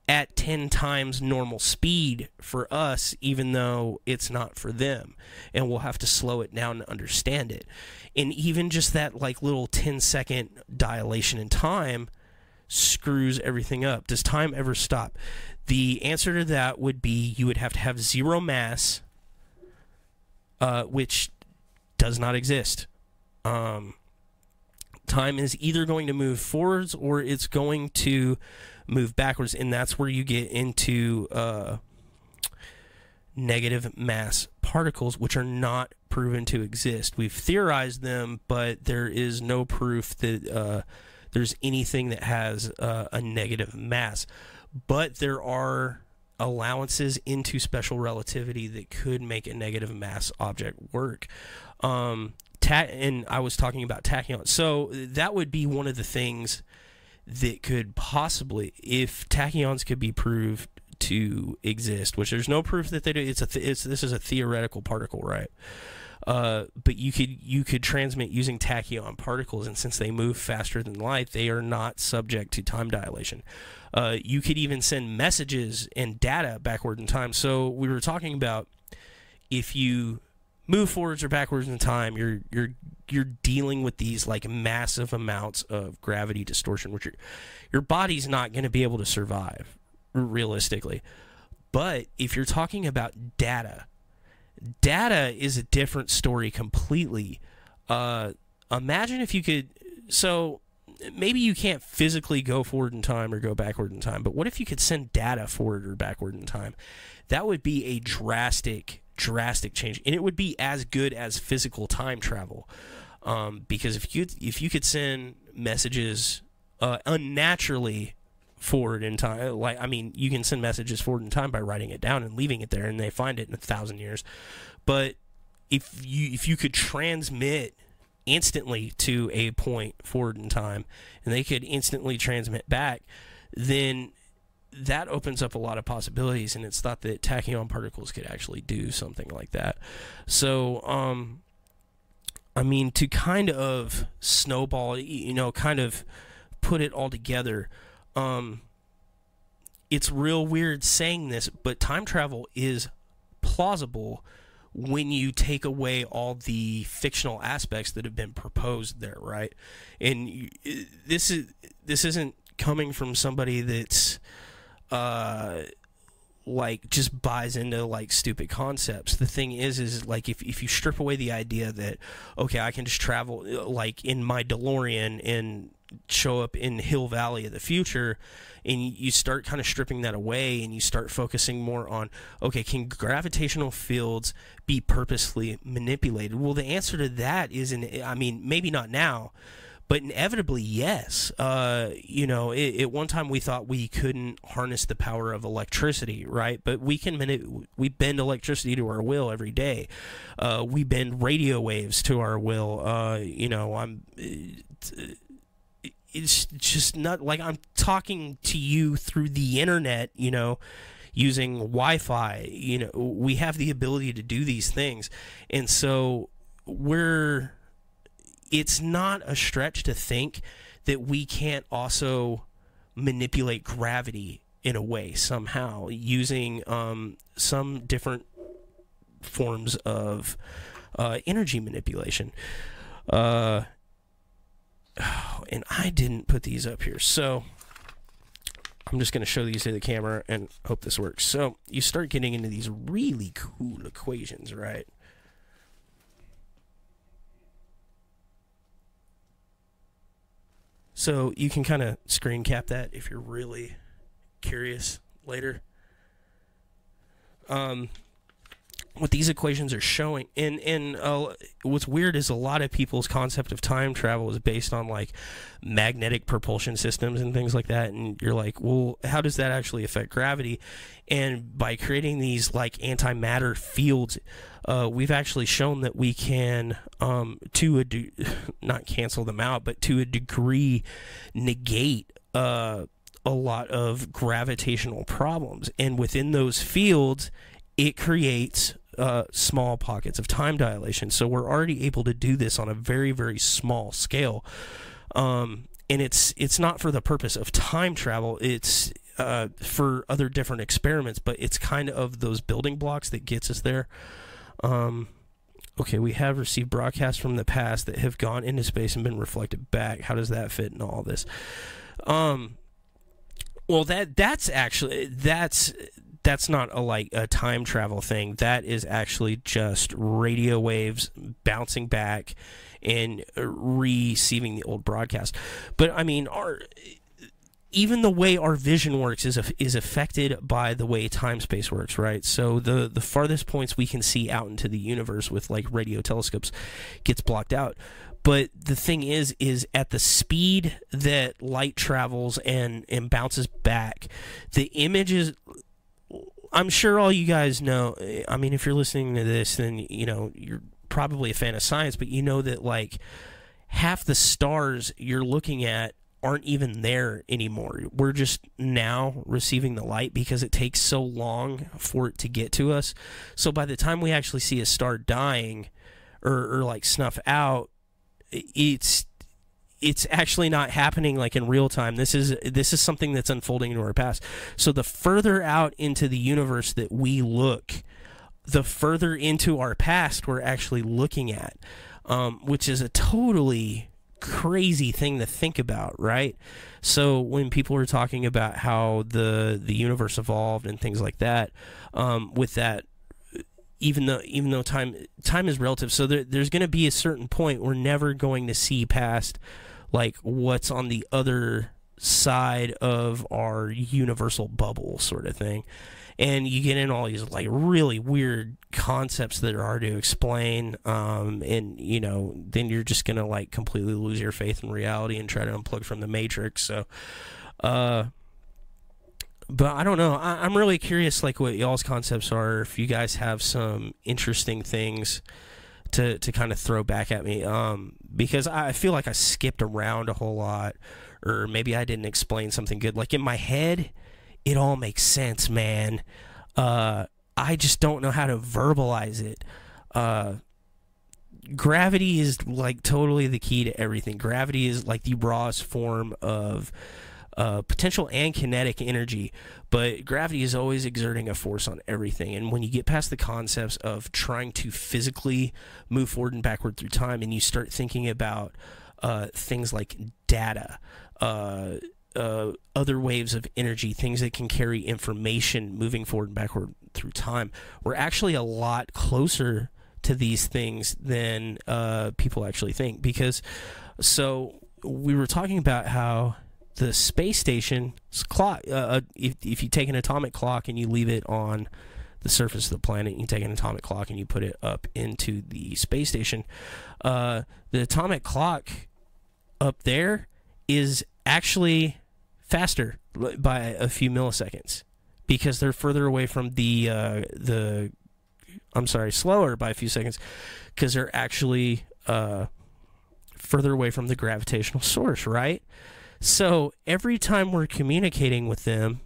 at 10 times normal speed for us, even though it's not for them. And we'll have to slow it down to understand it. And even just that like little 10-second dilation in time screws everything up. Does time ever stop? The answer to that would be you would have to have zero mass, which does not exist. Time is either going to move forwards or it's going to move backwards, and that's where you get into negative mass particles, which are not proven to exist. We've theorized them, but there is no proof that there's anything that has a negative mass. But there are allowances into special relativity that could make a negative mass object work. And I was talking about tachyons. So that would be one of the things that could possibly, if tachyons could be proved to exist, which there's no proof that they do. This is a theoretical particle, right? But you could transmit using tachyon particles, and since they move faster than light, they are not subject to time dilation. You could even send messages and data backward in time. So we were talking about if you move forwards or backwards in time, you're dealing with these like massive amounts of gravity distortion, which your body's not going to be able to survive realistically. But if you're talking about data is a different story completely. Imagine if you could, so maybe you can't physically go forward in time or go backward in time, but what if you could send data forward or backward in time? That would be a drastic change, and it would be as good as physical time travel, because if you could send messages unnaturally forward in time, like, I mean, you can send messages forward in time by writing it down and leaving it there, and they find it in 1,000 years. But if you could transmit instantly to a point forward in time, and they could instantly transmit back, then that opens up a lot of possibilities, and it's thought that tachyon particles could actually do something like that. So, I mean, to kind of snowball, kind of put it all together, it's real weird saying this, but time travel is plausible when you take away all the fictional aspects that have been proposed there, right? And this isn't coming from somebody that's like just buys into like stupid concepts. The thing is like if you strip away the idea that, okay, I can just travel like in my DeLorean and show up in Hill Valley of the future, and you start kind of stripping that away, and you start focusing more on, okay, can gravitational fields be purposely manipulated? Well, the answer to that is, I mean, maybe not now, but inevitably, yes. At one time we thought we couldn't harness the power of electricity, right? But we bend electricity to our will every day. We bend radio waves to our will. It's just not like I'm talking to you through the internet, using Wi-Fi. We have the ability to do these things. And so it's not a stretch to think that we can't also manipulate gravity in a way somehow using some different forms of energy manipulation. And I didn't put these up here, so I'm just going to show these to the camera and hope this works. So you start getting into these really cool equations, right? So you can kind of screen cap that if you're really curious later. What these equations are showing, and what's weird is a lot of people's concept of time travel is based on like magnetic propulsion systems and things like that, and you're like, well, how does that actually affect gravity? And by creating these like antimatter fields, we've actually shown that we can not cancel them out, but to a degree negate a lot of gravitational problems, and within those fields it creates small pockets of time dilation. So we're already able to do this on a very, very small scale. And it's not for the purpose of time travel. It's for other different experiments, but it's kind of those building blocks that gets us there. Okay, we have received broadcasts from the past that have gone into space and been reflected back. How does that fit in all this? Well, that's not a time travel thing. That is actually just radio waves bouncing back and receiving the old broadcast. But I mean, even the way our vision works is affected by the way time-space works, right? So the farthest points we can see out into the universe with like radio telescopes gets blocked out. But the thing is at the speed that light travels and bounces back, the images, I'm sure all you guys know, I mean, if you're listening to this, then, you know, you're probably a fan of science, but you know that, like, half the stars you're looking at aren't even there anymore. We're just now receiving the light because it takes so long for it to get to us. So by the time we actually see a star dying or like, snuff out, it's actually not happening like in real time. This is something that's unfolding into our past. So the further out into the universe that we look, the further into our past we're actually looking at, which is a totally crazy thing to think about, right? So when people are talking about how the universe evolved and things like that, with that, even though time is relative, so there's going to be a certain point we're never going to see past like what's on the other side of our universal bubble sort of thing. And you get in all these like really weird concepts that are hard to explain, and you know, then you're just gonna like completely lose your faith in reality and try to unplug from the matrix. So but I don't know. I'm really curious, like, what y'all's concepts are. If you guys have some interesting things to kind of throw back at me, because I feel like I skipped around a whole lot, or maybe I didn't explain something good. Like in my head, it all makes sense, man. I just don't know how to verbalize it. Gravity is like totally the key to everything. Gravity is like the rawest form of potential and kinetic energy, but gravity is always exerting a force on everything. And when you get past the concepts of trying to physically move forward and backward through time, and you start thinking about things like data, other waves of energy, things that can carry information moving forward and backward through time, we're actually a lot closer to these things than people actually think. Because so we were talking about how the space station's clock, if you take an atomic clock and you leave it on the surface of the planet, you take an atomic clock and you put it up into the space station, the atomic clock up there is actually faster by a few milliseconds because they're further away from slower by a few seconds because they're actually further away from the gravitational source, right? So every time we're communicating with them,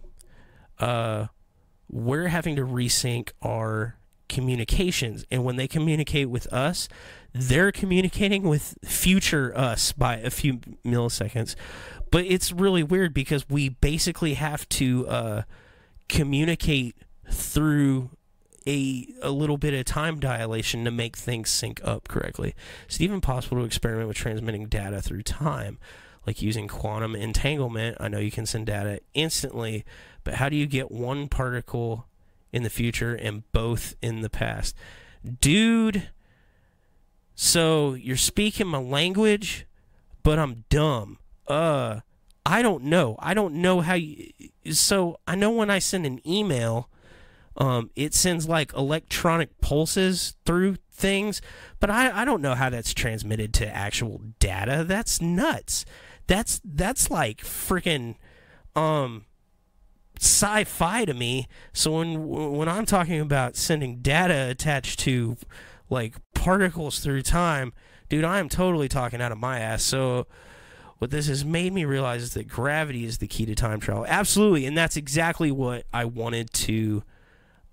we're having to resync our communications. And when they communicate with us, they're communicating with future us by a few milliseconds. But it's really weird because we basically have to communicate through a little bit of time dilation to make things sync up correctly. It's even possible to experiment with transmitting data through time, like using quantum entanglement. I know you can send data instantly, but how do you get one particle in the future and both in the past? Dude, so you're speaking my language, but I'm dumb. I don't know. I don't know how you. So I know when I send an email, it sends like electronic pulses through things, but I don't know how that's transmitted to actual data. That's nuts. That's like freaking sci-fi to me. So when I'm talking about sending data attached to like particles through time, dude, I am totally talking out of my ass. So what this has made me realize is that gravity is the key to time travel. Absolutely, and that's exactly what I wanted to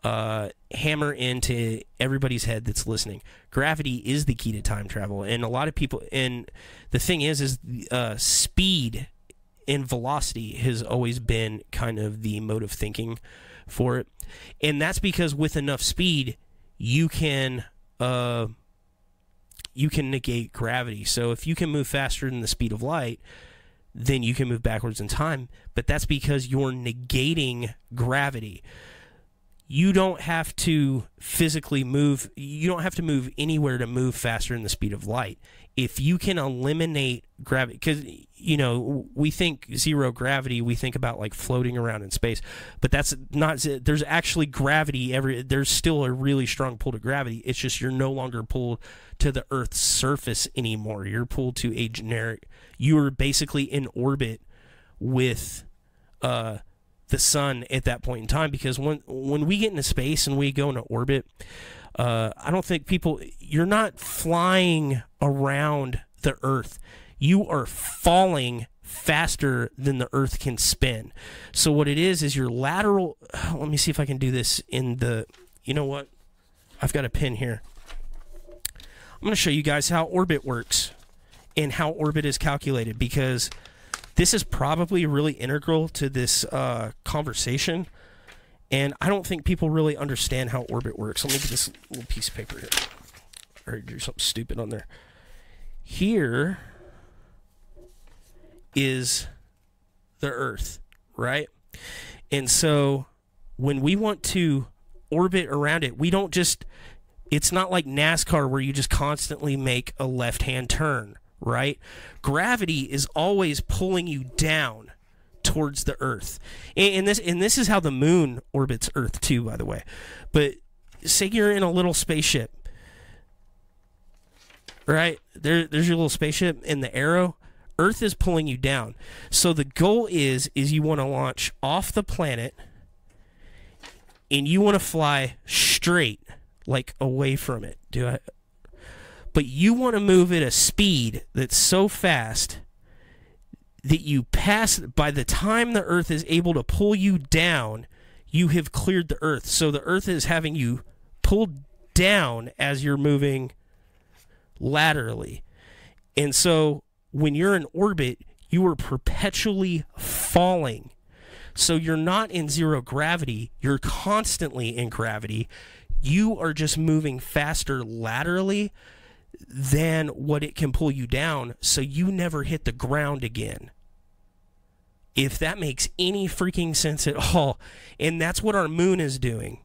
hammer into everybody's head that's listening. Gravity is the key to time travel, and a lot of people. And the thing is speed and velocity has always been kind of the mode of thinking for it, and that's because with enough speed, you can negate gravity. So if you can move faster than the speed of light, then you can move backwards in time. But that's because you're negating gravity. You don't have to physically move. You don't have to move anywhere to move faster than the speed of light. If you can eliminate gravity, because, you know, we think zero gravity, we think about like floating around in space, but that's not. There's actually gravity. There's still a really strong pull to gravity. It's just you're no longer pulled to the Earth's surface anymore. You're pulled to a generic. You are basically in orbit with the sun at that point in time, because when we get into space and we go into orbit, I don't think you're not flying around the Earth. You are falling faster than the Earth can spin. So what it is your lateral, let me see if I can do this in the, you know what? I've got a pin here. I'm going to show you guys how orbit works and how orbit is calculated, because this is probably really integral to this conversation, and I don't think people really understand how orbit works. Let me get this little piece of paper here. Or do something stupid on there. Here is the Earth, right? And so when we want to orbit around it, we don't just... It's not like NASCAR where you just constantly make a left-hand turn, right? Gravity is always pulling you down towards the Earth. And this is how the moon orbits Earth too, by the way. But say you're in a little spaceship, right? There's your little spaceship, and the arrow, Earth is pulling you down. So the goal is you want to launch off the planet, and you want to fly straight, like away from it. But you want to move at a speed that's so fast that you pass, by the time the Earth is able to pull you down, you have cleared the Earth. So the Earth is having you pulled down as you're moving laterally. And so when you're in orbit, you are perpetually falling. So you're not in zero gravity, you're constantly in gravity. You are just moving faster laterally than what it can pull you down, so you never hit the ground again. If that makes any freaking sense at all. And that's what our moon is doing.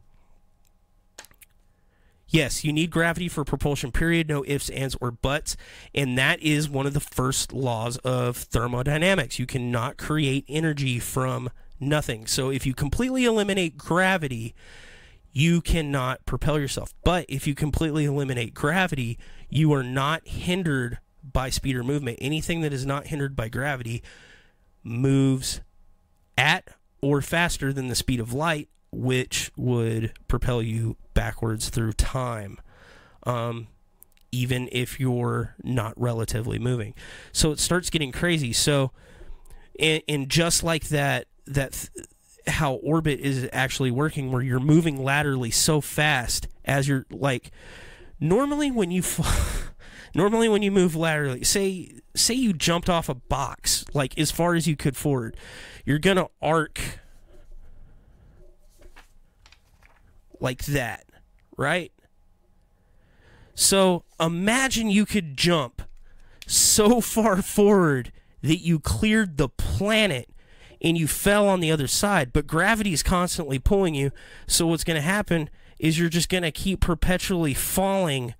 Yes, you need gravity for propulsion, period. No ifs, ands, or buts. And that is one of the first laws of thermodynamics. You cannot create energy from nothing. So if you completely eliminate gravity, you cannot propel yourself. But if you completely eliminate gravity, you are not hindered by speed or movement. Anything that is not hindered by gravity moves at or faster than the speed of light, which would propel you backwards through time, even if you're not relatively moving. So it starts getting crazy. So, and just like that how orbit is actually working, where you're moving laterally so fast as you're like, normally when you move laterally, say you jumped off a box like as far as you could forward, you're gonna arc like that, right? So imagine you could jump so far forward that you cleared the planet and you fell on the other side, but gravity is constantly pulling you. So what's going to happen is you're just going to keep perpetually falling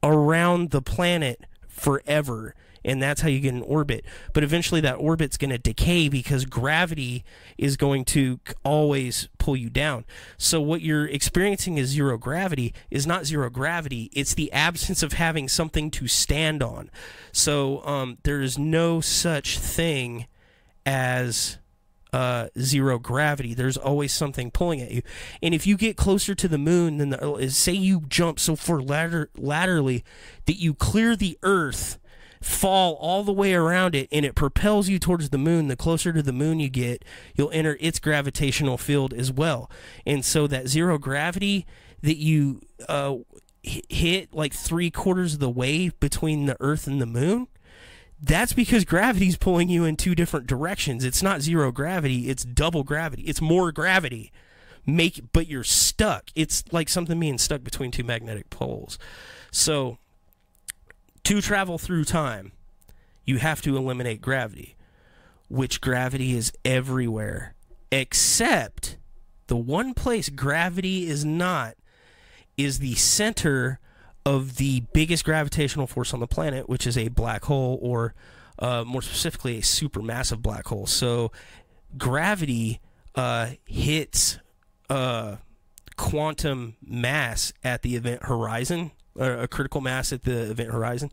around the planet forever. and that's how you get an orbit. But eventually that orbit's going to decay because gravity is going to always pull you down. So what you're experiencing as zero gravity is not zero gravity, it's the absence of having something to stand on. So there is no such thing as zero gravity. There's always something pulling at you. And if you get closer to the moon, then say you jump so far laterally that you clear the Earth, fall all the way around it, and it propels you towards the moon, the closer to the moon you get, you'll enter its gravitational field as well. And so that zero gravity that you hit like 3/4 of the way between the Earth and the moon, that's because gravity's pulling you in two different directions. It's not zero gravity, it's double gravity. It's more gravity. But you're stuck. It's like something being stuck between two magnetic poles. So, to travel through time, you have to eliminate gravity, which gravity is everywhere, except the one place gravity is not is the center of the biggest gravitational force on the planet, which is a black hole, or more specifically, a supermassive black hole. So gravity hits quantum mass at the event horizon, or a critical mass at the event horizon.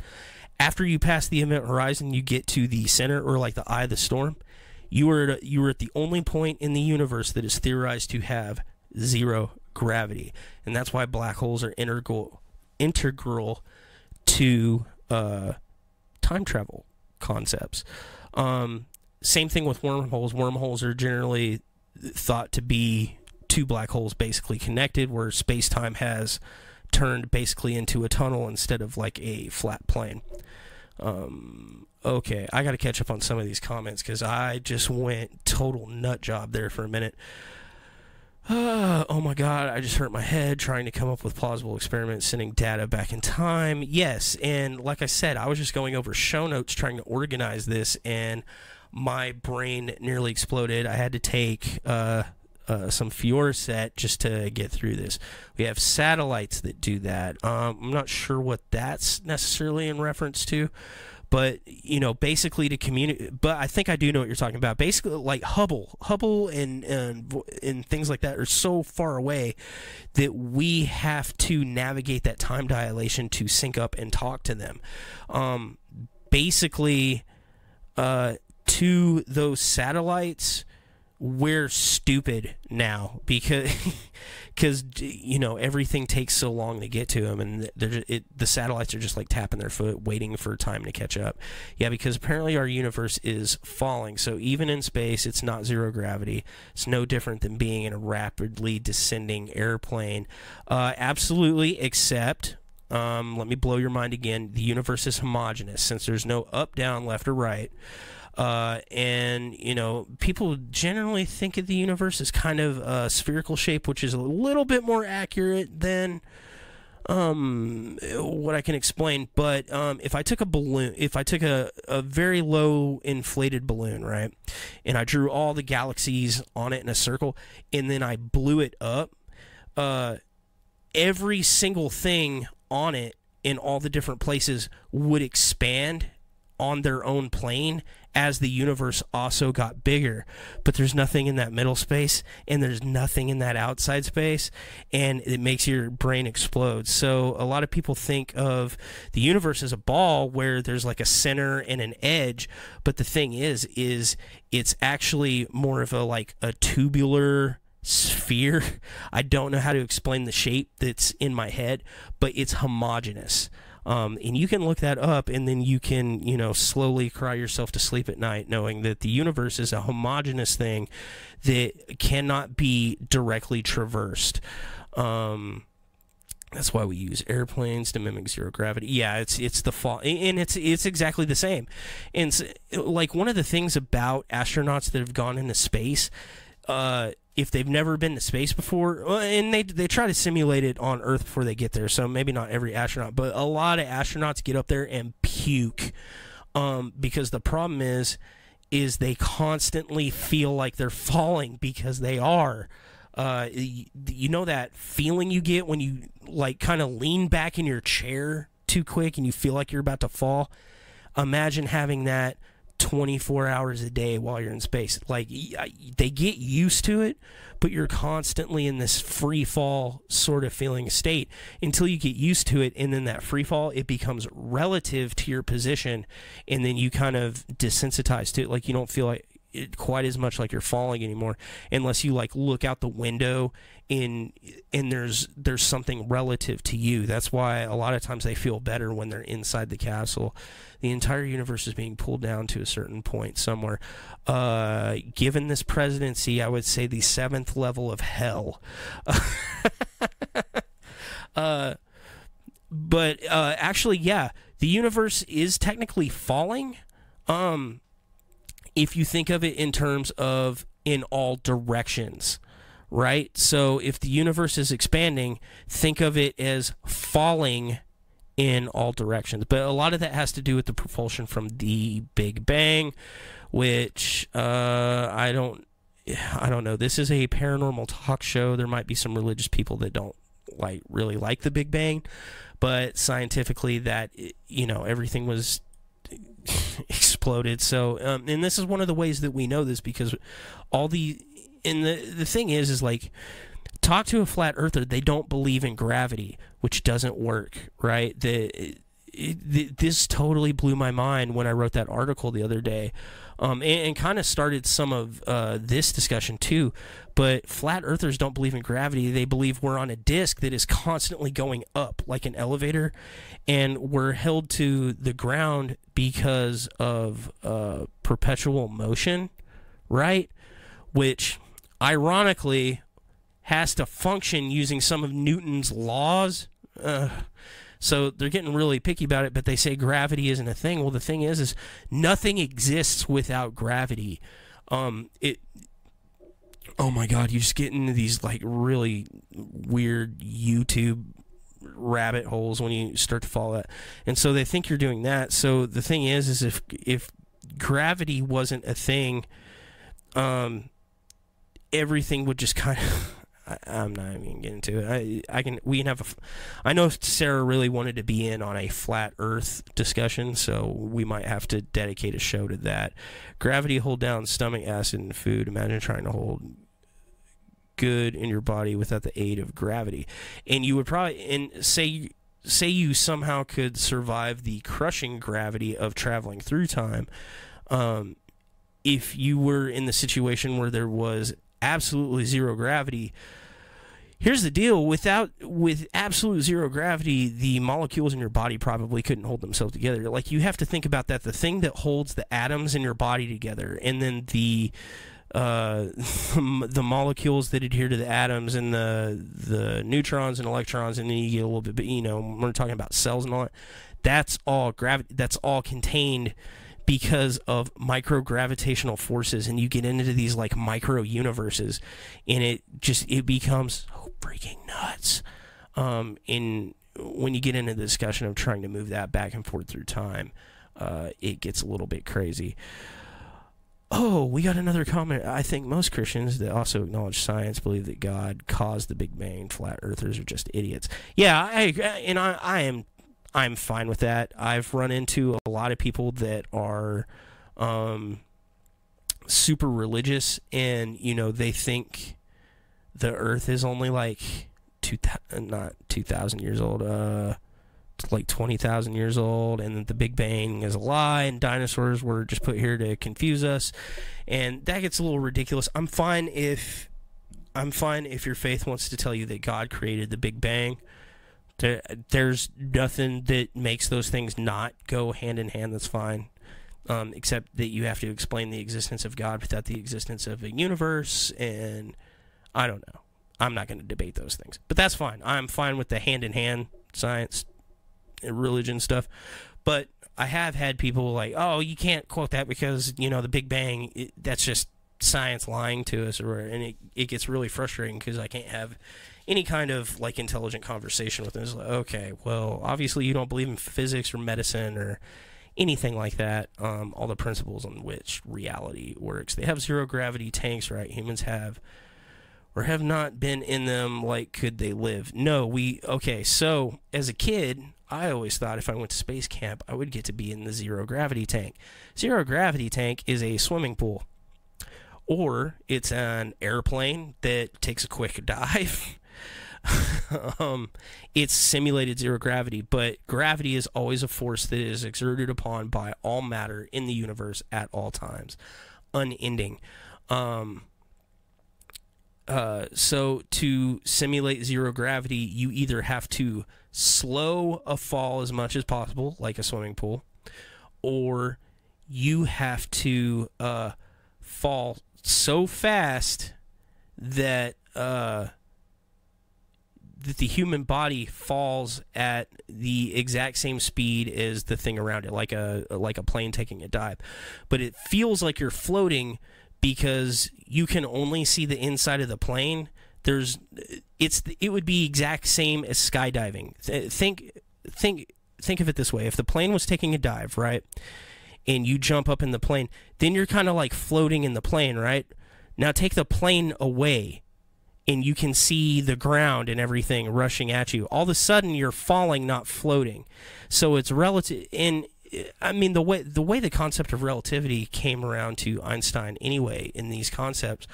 After you pass the event horizon, you get to the center, or like the eye of the storm. You are at the only point in the universe that is theorized to have zero gravity, and that's why black holes are integral to time travel concepts. Same thing with wormholes. Wormholes are generally thought to be two black holes basically connected, where space-time has turned basically into a tunnel instead of like a flat plane. Okay, I got to catch up on some of these comments because I just went total nut job there for a minute. Oh my god, I just hurt my head trying to come up with plausible experiments sending data back in time. Yes, and like I said, I was just going over show notes trying to organize this, and my brain nearly exploded. I had to take some Fiorset just to get through this. We have satellites that do that. I'm not sure what that's necessarily in reference to, but basically to communicate. But I think I do know what you're talking about. Basically, like Hubble and things like that are so far away that we have to navigate that time dilation to sync up and talk to them. Basically, to those satellites, we're stupid now because everything takes so long to get to them, and the satellites are just like tapping their foot waiting for time to catch up. Yeah, because apparently our universe is falling, so even in space it's not zero gravity. It's no different than being in a rapidly descending airplane. Absolutely, except let me blow your mind again, the universe is homogeneous since there's no up, down, left, or right. And people generally think of the universe as kind of a spherical shape, which is a little bit more accurate than what I can explain. But if I took a balloon, if I took a very low inflated balloon, right, and I drew all the galaxies on it in a circle, and then I blew it up, every single thing on it in all the different places would expand on their own plane as the universe also got bigger. But there's nothing in that middle space, and there's nothing in that outside space, and it makes your brain explode. So a lot of people think of the universe as a ball where there's like a center and an edge, but the thing is it's actually more of a tubular sphere. I don't know how to explain the shape that's in my head, but it's homogeneous. And you can look that up, and then you can, slowly cry yourself to sleep at night knowing that the universe is a homogeneous thing that cannot be directly traversed. That's why we use airplanes to mimic zero gravity. Yeah, it's the fall, and it's exactly the same. And like one of the things about astronauts that have gone into space, if they've never been to space before, and they try to simulate it on Earth before they get there, so maybe not every astronaut, but a lot of astronauts get up there and puke, because the problem is they constantly feel like they're falling, because they are. That feeling you get when you kind of lean back in your chair too quick and you feel like you're about to fall? imagine having that 24 hours a day while you're in space. Like, they get used to it, but you're constantly in this free fall sort of feeling state until you get used to it, and then that free fall, it becomes relative to your position, and then you kind of desensitize to it. Like, you don't feel like it quite as much like you're falling anymore, unless you like look out the window and there's something relative to you. That's why a lot of times they feel better when they're inside the capsule. The entire universe is being pulled down to a certain point somewhere. Given this presidency, I would say the 7th level of hell. But actually, yeah, the universe is technically falling. If you think of it in terms of in all directions, right? So if the universe is expanding, think of it as falling in all directions. But a lot of that has to do with the propulsion from the Big Bang, which I don't know. This is a paranormal talk show. There might be some religious people that don't really like the Big Bang, but scientifically that, everything was exploded. So and this is one of the ways that we know this, because the thing is like, talk to a flat earther, they don't believe in gravity, which doesn't work, right? This totally blew my mind when I wrote that article the other day, and kind of started some of this discussion too. But flat earthers don't believe in gravity. They believe we're on a disc that is constantly going up like an elevator, and we're held to the ground because of perpetual motion, right? Which, ironically, has to function using some of Newton's laws. So they're getting really picky about it, but they say gravity isn't a thing. Well, the thing is nothing exists without gravity. Oh my God, you just get into these like really weird YouTube rabbit holes when you start to follow that. And so they think you're doing that. So the thing is if gravity wasn't a thing, everything would just kind of... I'm not even gonna get into it. I know Sarah really wanted to be in on a flat Earth discussion, so we might have to dedicate a show to that. Gravity hold down stomach acid in food. Imagine trying to hold good in your body without the aid of gravity, and you would probably say you somehow could survive the crushing gravity of traveling through time. If you were in the situation where there was absolutely zero gravity. Here's the deal: with absolute zero gravity, the molecules in your body probably couldn't hold themselves together. Like, you have to think about that. The thing that holds the atoms in your body together, and then the molecules that adhere to the atoms, and the neutrons and electrons, and then you get a little bit, we're talking about cells and all that. That's all gravity. That's all contained because of microgravitational forces, and you get into these like micro universes, and it becomes so freaking nuts. When you get into the discussion of trying to move that back and forth through time, it gets a little bit crazy. Oh, we got another comment. I think most Christians that also acknowledge science believe that God caused the Big Bang. Flat earthers are just idiots. Yeah, I'm fine with that. I've run into a lot of people that are super religious, and they think the Earth is only like not 2,000 years old, like 20,000 years old, and that the Big Bang is a lie, and dinosaurs were just put here to confuse us, and that gets a little ridiculous. I'm fine if your faith wants to tell you that God created the Big Bang. There's nothing that makes those things not go hand in hand. That's fine, except that you have to explain the existence of God without the existence of a universe, and I don't know. I'm not going to debate those things, but that's fine. I'm fine with the hand-in-hand science and religion stuff, but I have had people like, oh, you can't quote that because, the Big Bang, that's just science lying to us, and it gets really frustrating because I can't have any kind of like intelligent conversation with them. It's like, okay, well, obviously you don't believe in physics or medicine or anything like that. All the principles on which reality works. They have zero gravity tanks, right? Humans have or have not been in them, like, could they live? No, okay, so as a kid, I always thought if I went to space camp, I would get to be in the zero gravity tank. Zero gravity tank is a swimming pool, or it's an airplane that takes a quick dive. It's simulated zero gravity, but gravity is always a force that is exerted upon by all matter in the universe at all times, unending. So to simulate zero gravity, you either have to slow a fall as much as possible, like a swimming pool, or you have to fall so fast that that the human body falls at the exact same speed as the thing around it, like a plane taking a dive. But it feels like you're floating because you can only see the inside of the plane. It would be exact same as skydiving. Think of it this way: if the plane was taking a dive, right, and you jump up in the plane, then you're kind of like floating in the plane, right? Now take the plane away, and you can see the ground and everything rushing at you. All of a sudden, you're falling, not floating. So it's relative. And I mean, the way the concept of relativity came around to Einstein anyway in these concepts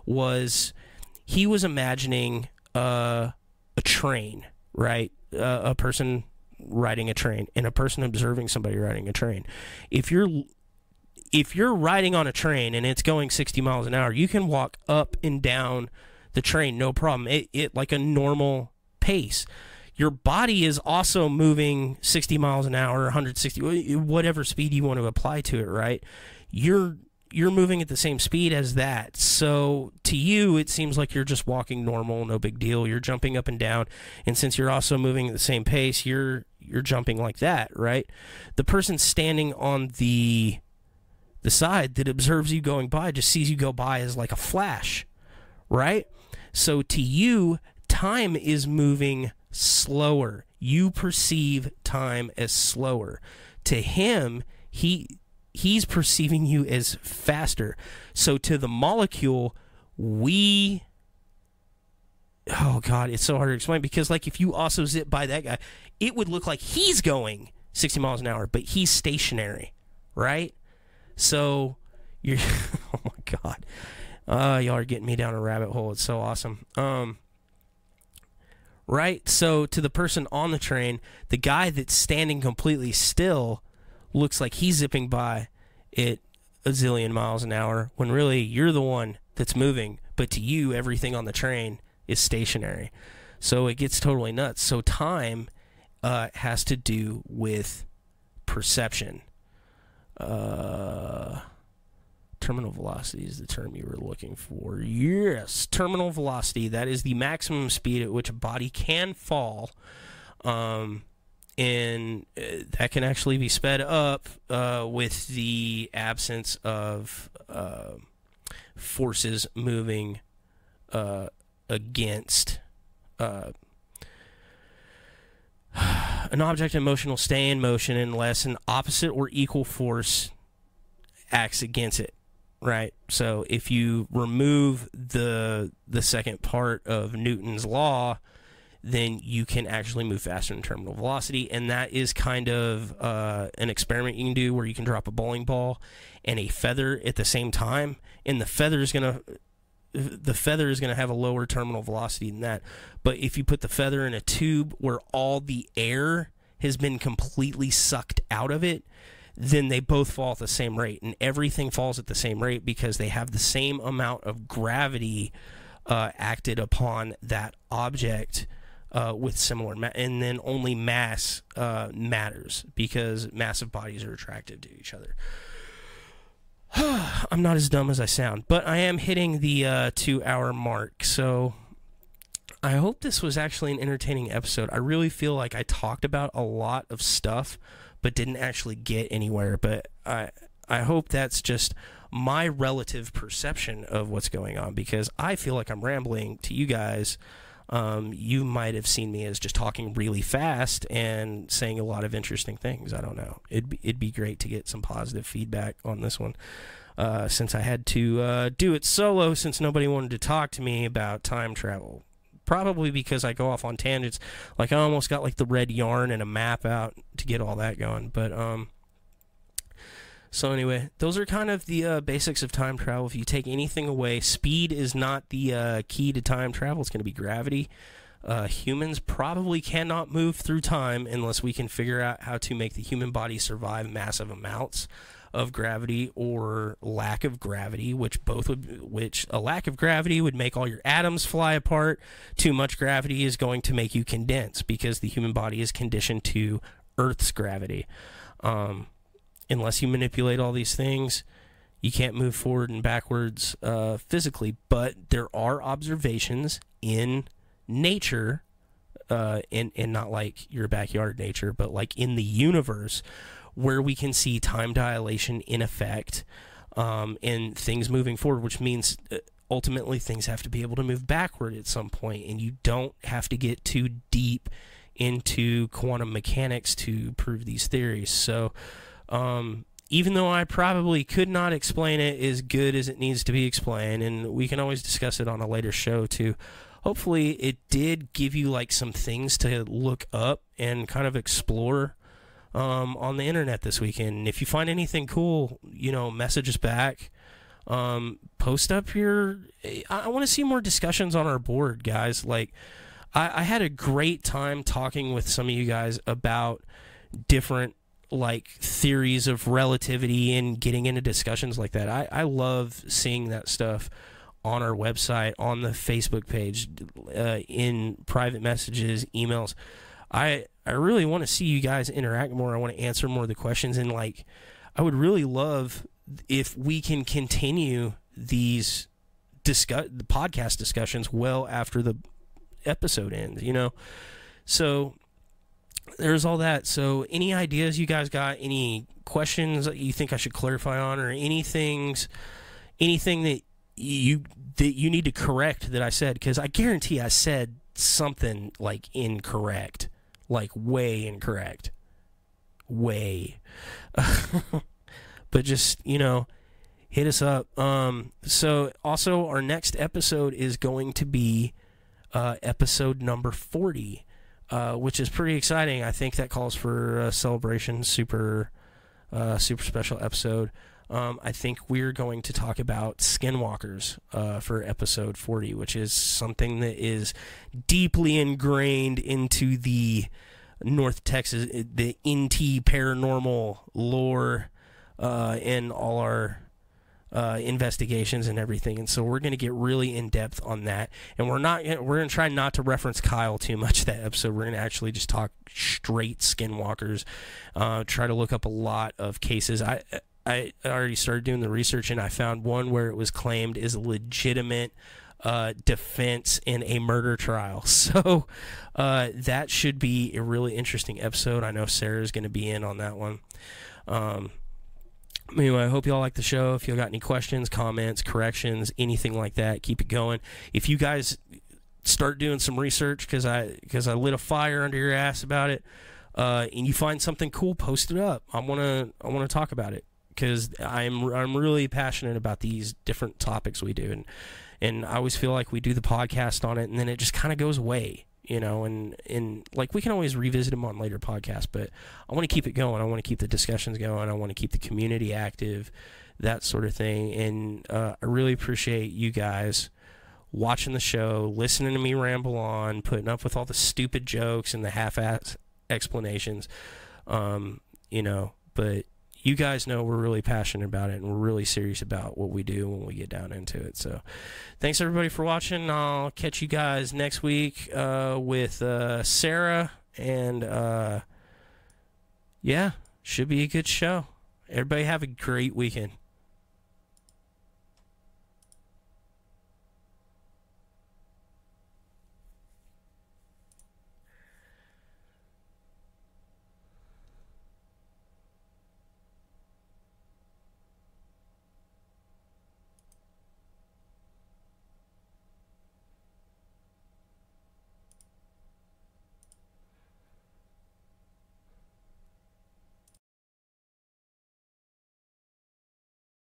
was he was imagining a train, right? A person riding a train and a person observing somebody riding a train. If you're riding on a train and it's going 60 miles an hour, you can walk up and down the train, no problem. It like a normal pace. Your body is also moving 60 miles an hour, 160, whatever speed you want to apply to it, right? You're moving at the same speed as that. So to you, it seems like you're just walking normal, no big deal. You're jumping up and down, and since you're also moving at the same pace, you're jumping like that, right? The person standing on the side that observes you going by just sees you go by as like a flash, right? So to you, time is moving slower. You perceive time as slower. To him, he's perceiving you as faster. So to the molecule, oh God, it's so hard to explain, because like if you also zip by that guy, it would look like he's going 60 miles an hour, but he's stationary, right? So you're oh my God. Y'all are getting me down a rabbit hole. It's so awesome. Right? So to the person on the train, the guy that's standing completely still looks like he's zipping by at a zillion miles an hour, when really you're the one that's moving, but to you, everything on the train is stationary. So it gets totally nuts. So time has to do with perception. Terminal velocity is the term you were looking for. Yes, terminal velocity. That is the maximum speed at which a body can fall. And that can actually be sped up with the absence of forces moving against an object in motion will stay in motion unless an opposite or equal force acts against it. Right, so if you remove the second part of Newton's law, then you can actually move faster than terminal velocity, and that is kind of an experiment you can do where you can drop a bowling ball and a feather at the same time, and the feather is gonna have a lower terminal velocity than that. But if you put the feather in a tube where all the air has been completely sucked out of it, then they both fall at the same rate, and everything falls at the same rate because they have the same amount of gravity acted upon that object with similar and then only mass matters, because massive bodies are attracted to each other. I'm not as dumb as I sound, but I am hitting the 2-hour mark, so I hope this was actually an entertaining episode. I really feel like I talked about a lot of stuff but didn't actually get anywhere. But I hope that's just my relative perception of what's going on, because I feel like I'm rambling to you guys. You might have seen me as just talking really fast and saying a lot of interesting things. I don't know. It'd be great to get some positive feedback on this one. since I had to do it solo, since nobody wanted to talk to me about time travel. Probably because I go off on tangents. Like, I almost got like the red yarn and a map out to get all that going. But so anyway, those are kind of the basics of time travel. If you take anything away, speed is not the key to time travel. It's going to be gravity. Humans probably cannot move through time unless we can figure out how to make the human body survive massive amounts of gravity or lack of gravity, which a lack of gravity would make all your atoms fly apart. Too much gravity is going to make you condense, because the human body is conditioned to Earth's gravity. Unless you manipulate all these things, you can't move forward and backwards physically. But there are observations in nature, and not like your backyard nature, but like in the universe, where we can see time dilation in effect, and things moving forward, which means ultimately things have to be able to move backward at some point, and you don't have to get too deep into quantum mechanics to prove these theories. So even though I probably could not explain it as good as it needs to be explained, and we can always discuss it on a later show too, hopefully it did give you like some things to look up and kind of explore on the internet this weekend. And if you find anything cool, message us back. Post up your... I want to see more discussions on our board, guys. Like, I had a great time talking with some of you guys about different, like, theories of relativity and getting into discussions like that. I love seeing that stuff on our website, on the Facebook page, in private messages, emails. I really want to see you guys interact more. I want to answer more of the questions, and like, I would really love if we can continue these podcast discussions well after the episode ends, So there's all that. So any ideas you guys got, any questions that you think I should clarify on, or anything that you need to correct that I said, because I guarantee I said something like incorrect. Like, way incorrect. Way. But just, hit us up. So, also, our next episode is going to be episode number 40, which is pretty exciting. I think that calls for a celebration, super special episode. I think we're going to talk about skinwalkers for episode 40, which is something that is deeply ingrained into the North Texas, the NT paranormal lore, and all our investigations and everything. And so we're going to get really in depth on that. And we're going to try not to reference Kyle too much that episode. We're going to actually just talk straight skinwalkers. Try to look up a lot of cases. I already started doing the research, and I found one where it was claimed is a legitimate defense in a murder trial. So that should be a really interesting episode. I know Sarah's going to be in on that one. Anyway, I hope you all like the show. If you got any questions, comments, corrections, anything like that, keep it going. If you guys start doing some research, because I lit a fire under your ass about it, and you find something cool, post it up. I want to talk about it, because I'm really passionate about these different topics we do, and I always feel like we do the podcast on it, and then it just kind of goes away, and like, we can always revisit them on later podcasts, but I want to keep it going. I want to keep the discussions going. I want to keep the community active, that sort of thing. And I really appreciate you guys watching the show, listening to me ramble on, putting up with all the stupid jokes and the half-ass explanations, but you guys know we're really passionate about it, and we're really serious about what we do when we get down into it. So thanks, everybody, for watching. I'll catch you guys next week with Sarah, and yeah, should be a good show. Everybody have a great weekend.